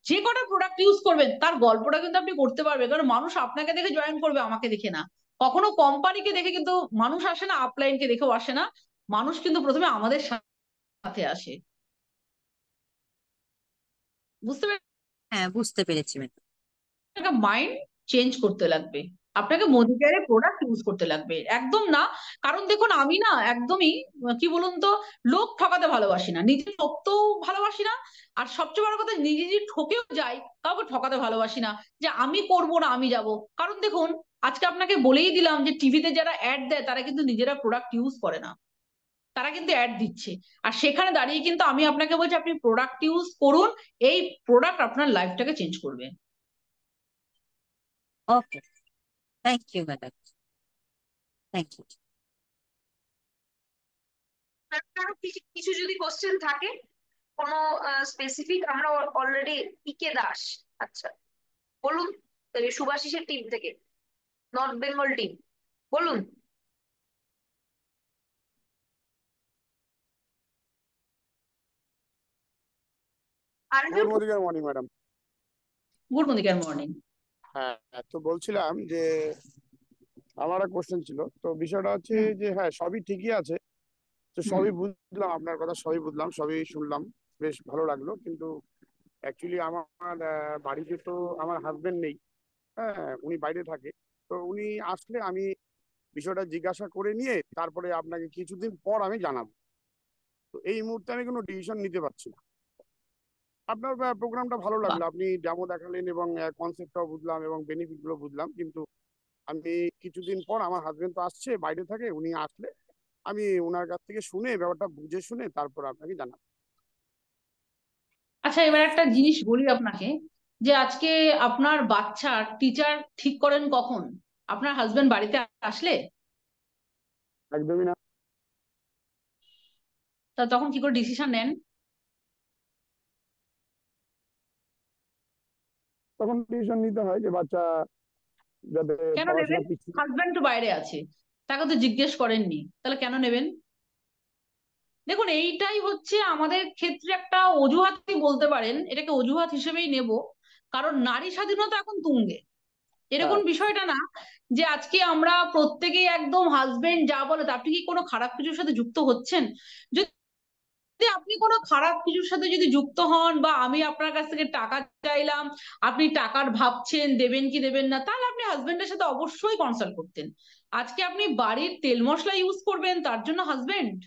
যে কটা প্রোডাক্ট ইউজ করবেন তার গল্পটা কিন্তু আপনি করতে পারবেন, কারণ মানুষ আপনাকে দেখে জয়েন করবে, আমাকে দেখে না। কখনো কোম্পানিকে দেখে কিন্তু মানুষ আসে না, আপলাইনকে দেখেও আসে না, মানুষ কিন্তু প্রথমে আমাদের সাথে আসে। বুঝতে পেরেছেন? হ্যাঁ, বুঝতে পেরেছি ম্যাডাম। একটা মাইন্ড চেঞ্জ করতে লাগবে, আপনাকে মডিকেয়ারের প্রোডাক্ট ইউজ করতে লাগবে, একদম না। কারণ দেখুন আমি না একদমই কি বলুন তো, লোক ঠকাতে ভালোবাসি না, নিজে ঠকতেও ভালোবাসি না, আর সবচেয়ে বড় কথা নিজে যদি ঠকেও যাই কাউকে ঠকাতে ভালোবাসি না, যে আমি করব না আমি যাব। কারণ দেখুন আজকে আপনাকে বলেই দিলাম যে টিভিতে যারা অ্যাড দেয় তারা কিন্তু নিজেরা প্রোডাক্ট ইউজ করে না, তারা কিন্তু অ্যাড দিচ্ছে। আর সেখানে দাঁড়িয়ে কিন্তু আমি আপনাকে বলছি আপনি প্রোডাক্ট ইউজ করুন, এই প্রোডাক্ট আপনার লাইফটাকে চেঞ্জ করবে। Okay, thank you madam, thank you. কারো কিছু কিছু যদি কোশ্চেন থাকে কোনো স্পেসিফিক, আমরা অলরেডি পিকে দাস, আচ্ছা বলুন, তাহলে সুভাষিসের টিম থেকে, নর্থ বেঙ্গল টিম, বলুন। আর শুভ নদীকার morning madam. Good morning morning. হ্যাঁ, তো বলছিলাম যে আমার একটা কোশ্চেন ছিল। তো বিষয়টা হচ্ছে হুম যে হ্যাঁ, সবই ঠিকই আছে। তো হুম সবই বুঝলাম, আপনার কথা সবই বুঝলাম, সবই শুনলাম, বেশ ভালো লাগলো। কিন্তু অ্যাকচুয়ালি আমার বাড়িতে তো আমার হাজবেন্ড নেই। হ্যাঁ, উনি বাইরে থাকে। তো উনি আসলে আমি বিষয়টা জিজ্ঞাসা করে নিয়ে তারপরে আপনাকে কিছুদিন পর আমি জানাবো। তো এই মুহূর্তে আমি কোনো ডিসিশন নিতে পারছি না। আপনার প্রোগ্রামটা ভালো বাহ। লাগলো, আপনি ডেমো দেখালেন এবং কনসেপ্টটাও বুঝলাম এবং বেনিফিট গুলো বুঝলাম। কিন্তু আমি কিছুদিন পর, আমার হাজবেন্ড তো আসছে, বাইরে থাকে, উনি আসলে আমি ওনার কাছ থেকে শুনে, ব্যাপারটা বুঝে শুনে তারপর আপনাকে জানাবো। আচ্ছা, এবার একটা জিনিস বলি আপনাকে, যে আজকে আপনার বাচ্চার টিচার ঠিক করেন কখন? আপনার হাজবেন্ড বাড়িতে আসলে? একদমই না। তা তখন কি করে ডিসিশন নেন? তখন ডিসিশন নিতে হয় যে বাচ্চা যাতে কেন পড়াশোনা নেবেন? পিছিয়ে। হাজবেন্ড তো বাইরে আছে, তাকে তো জিজ্ঞেস করেননি, তাহলে কেন নেবেন? দেখুন, এইটাই হচ্ছে আমাদের ক্ষেত্রে একটা অজুহাতই বলতে পারেন, এটাকে অজুহাত হিসেবেই নেব। কারণ নারী স্বাধীনতা এখন তুঙ্গে। এরকম হ্যাঁ, বিষয়টা না যে আজকে আমরা প্রত্যেকেই একদম হাজবেন্ড যা বলে তা, আপনি কি কোনো খারাপ কিছুর সাথে যুক্ত হচ্ছেন? যদি আপনি কোনো খারাপ কিছুর সাথে যদি যুক্ত হন, বা আমি আপনার কাছ থেকে টাকা চাইলাম, আপনি টাকার ভাবছেন দেবেন কি দেবেন না, তাহলে আপনি হাজবেন্ডের সাথে অবশ্যই কনসাল্ট করতেন। আজকে আপনি বাড়ির তেল মশলা ইউজ করবেন, তার জন্য হাজবেন্ড?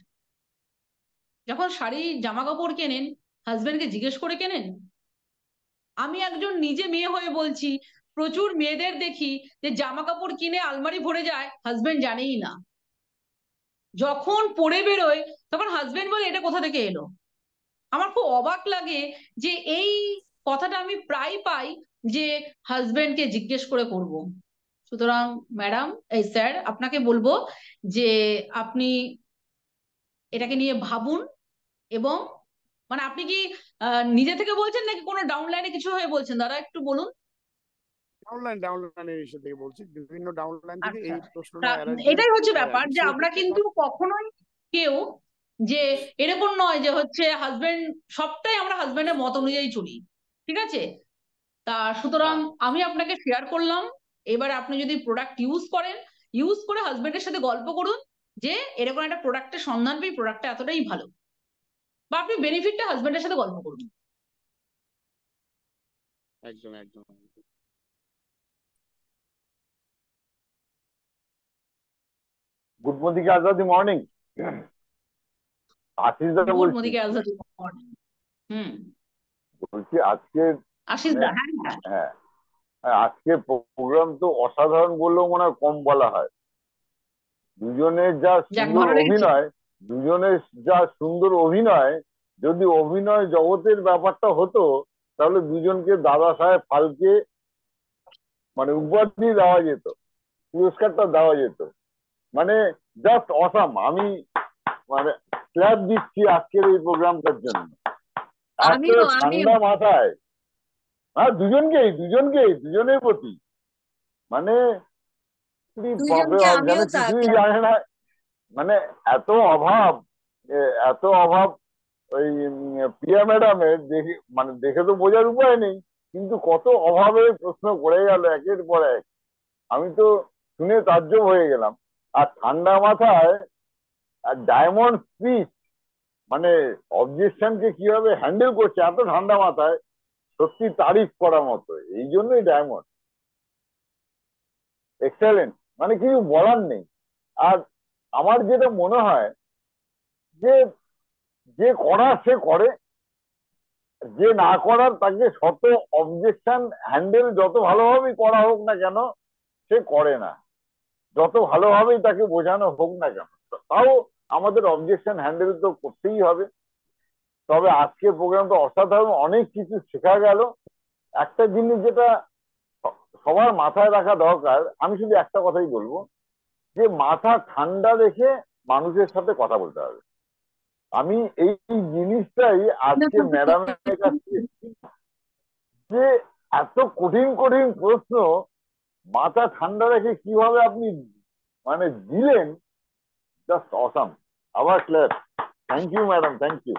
যখন শাড়ি জামা কাপড় কেনেন, হাজবেন্ডকে জিজ্ঞেস করে কেনেন? আমি একজন নিজে মেয়ে হয়ে বলছি, প্রচুর মেয়েদের দেখি যে জামা কাপড় কিনে আলমারি ভরে যায়, হাজবেন্ড জানেই না। যখন পরে বেরোয় তখন হাজবেন্ড বলে এটা কোথা থেকে এলো। আমার খুব অবাক লাগে যে এই কথাটা আমি প্রায় পাই, যে হাজবেন্ডকে জিজ্ঞেস করে করব। সুতরাং ম্যাডাম, এই স্যার, আপনাকে বলবো যে আপনি এটাকে নিয়ে ভাবুন। এবং মানে আপনি কি নিজে থেকে বলছেন নাকি কোনো ডাউনলাইনে কিছু হয়ে বলছেন? দাদা একটু বলুন। ডাউনলাইনের ইস্যু থেকে বলছি, বিভিন্ন ডাউনলাইন থেকে আচ্ছা, এই তা প্রশ্নটা অ্যারেঞ্জমেন্ট এটাই হচ্ছে হয় আর ব্যাপার, কি, যে সেই আমরা ক্ষেত্রে কিন্তু কখনোই কেউ, যে এরকম নয় যে হচ্ছে হাজবেন্ড, সবটাই আমরা হাজবেন্ডের মত অনুযায়ী চলি, ঠিক আছে? তা সুতরাং হ্যাঁ, আমি আপনাকে শেয়ার করলাম। এবার আপনি যদি প্রোডাক্ট ইউজ করেন, ইউজ করে হাজবেন্ডের সাথে গল্প করুন যে এরকম একটা প্রোডাক্টের সন্ধান পেয়ে, প্রোডাক্টটা এতটাই ভালো, বা আপনি বেনিফিটটা হাজবেন্ডের সাথে গল্প করুন। একদম একদম। Good morning Azadi morning. Ashis দাদা গুড বলছি। মর্নিং আজহার। হুম। বলছি আজকে আশিস মানে দা, হ্যাঁ হ্যাঁ। হ্যাঁ, আজকে প্রোগ্রাম তো অসাধারণ বললেও মনে হয় কম বলা হয়। দুজনের যা যাক, সুন্দর ভালো লেগেছে। অভিনয়, দুজনের যা সুন্দর অভিনয়, যদি অভিনয় জগতের ব্যাপারটা হতো তাহলে দুজনকে দাদা সাহেব ফালকে মানে উপাধি দেওয়া যেত, পুরস্কারটা দেওয়া যেত। মানে জাস্ট অসাম। আমি মানে ক্ল্যাপ দিচ্ছি আজকের এই প্রোগ্রামটার জন্য। এত আমিও ঠান্ডা মাথায়, হ্যাঁ দুজনের প্রতি মানে বাপরে দুইজনকে বাপ, যেন আমিও কিছুই জানে না। মানে এত অভাব, এত অভাব। ওই প্রিয়া ম্যাডামের দেখে মানে দেখে তো বোঝার উপায় নেই, কিন্তু কত অভাবে প্রশ্ন করে গেল একের পর এক। আমি তো শুনে তাজ্জব হয়ে গেলাম। আর ঠান্ডা মাথায় ডায়মন্ড স্পিচ, মানে অবজেকশনকে কিভাবে হ্যান্ডেল করছে এত ঠান্ডা মাথায়, সত্যি তারিফ করার মতো। এই জন্যই ডায়মন্ড এক্সেলেন্ট, মানে কিছু বলার নেই। আর আমার যেটা মনে হয় যে যে করার সে করে, যে না করার তাকে শত অবজেকশন হ্যান্ডেল যত ভালোভাবেই করা হোক না কেন সে করে না, যত ভালোভাবেই তাকে বোঝানো হোক না কেন। তাও আমাদের অবজেকশন হ্যান্ডেল তো করতেই হবে। তবে আজকের প্রোগ্রামটা অসাধারণ, অনেক কিছু শেখা গেল। একটা জিনিস যেটা সবার মাথায় রাখা দরকার, আমি শুধু একটা কথাই বলবো, যে মাথা ঠান্ডা রেখে মানুষের সাথে কথা বলতে হবে। আমি এই জিনিসটাই আজকে ম্যাডামের কাছ থেকে শিখি, যে এত কঠিন কঠিন প্রশ্ন মাথা ঠান্ডা রেখে কিভাবে আপনি মানে দিলেন, জাস্ট অসাম। আবার class. Thank you madam, thank you.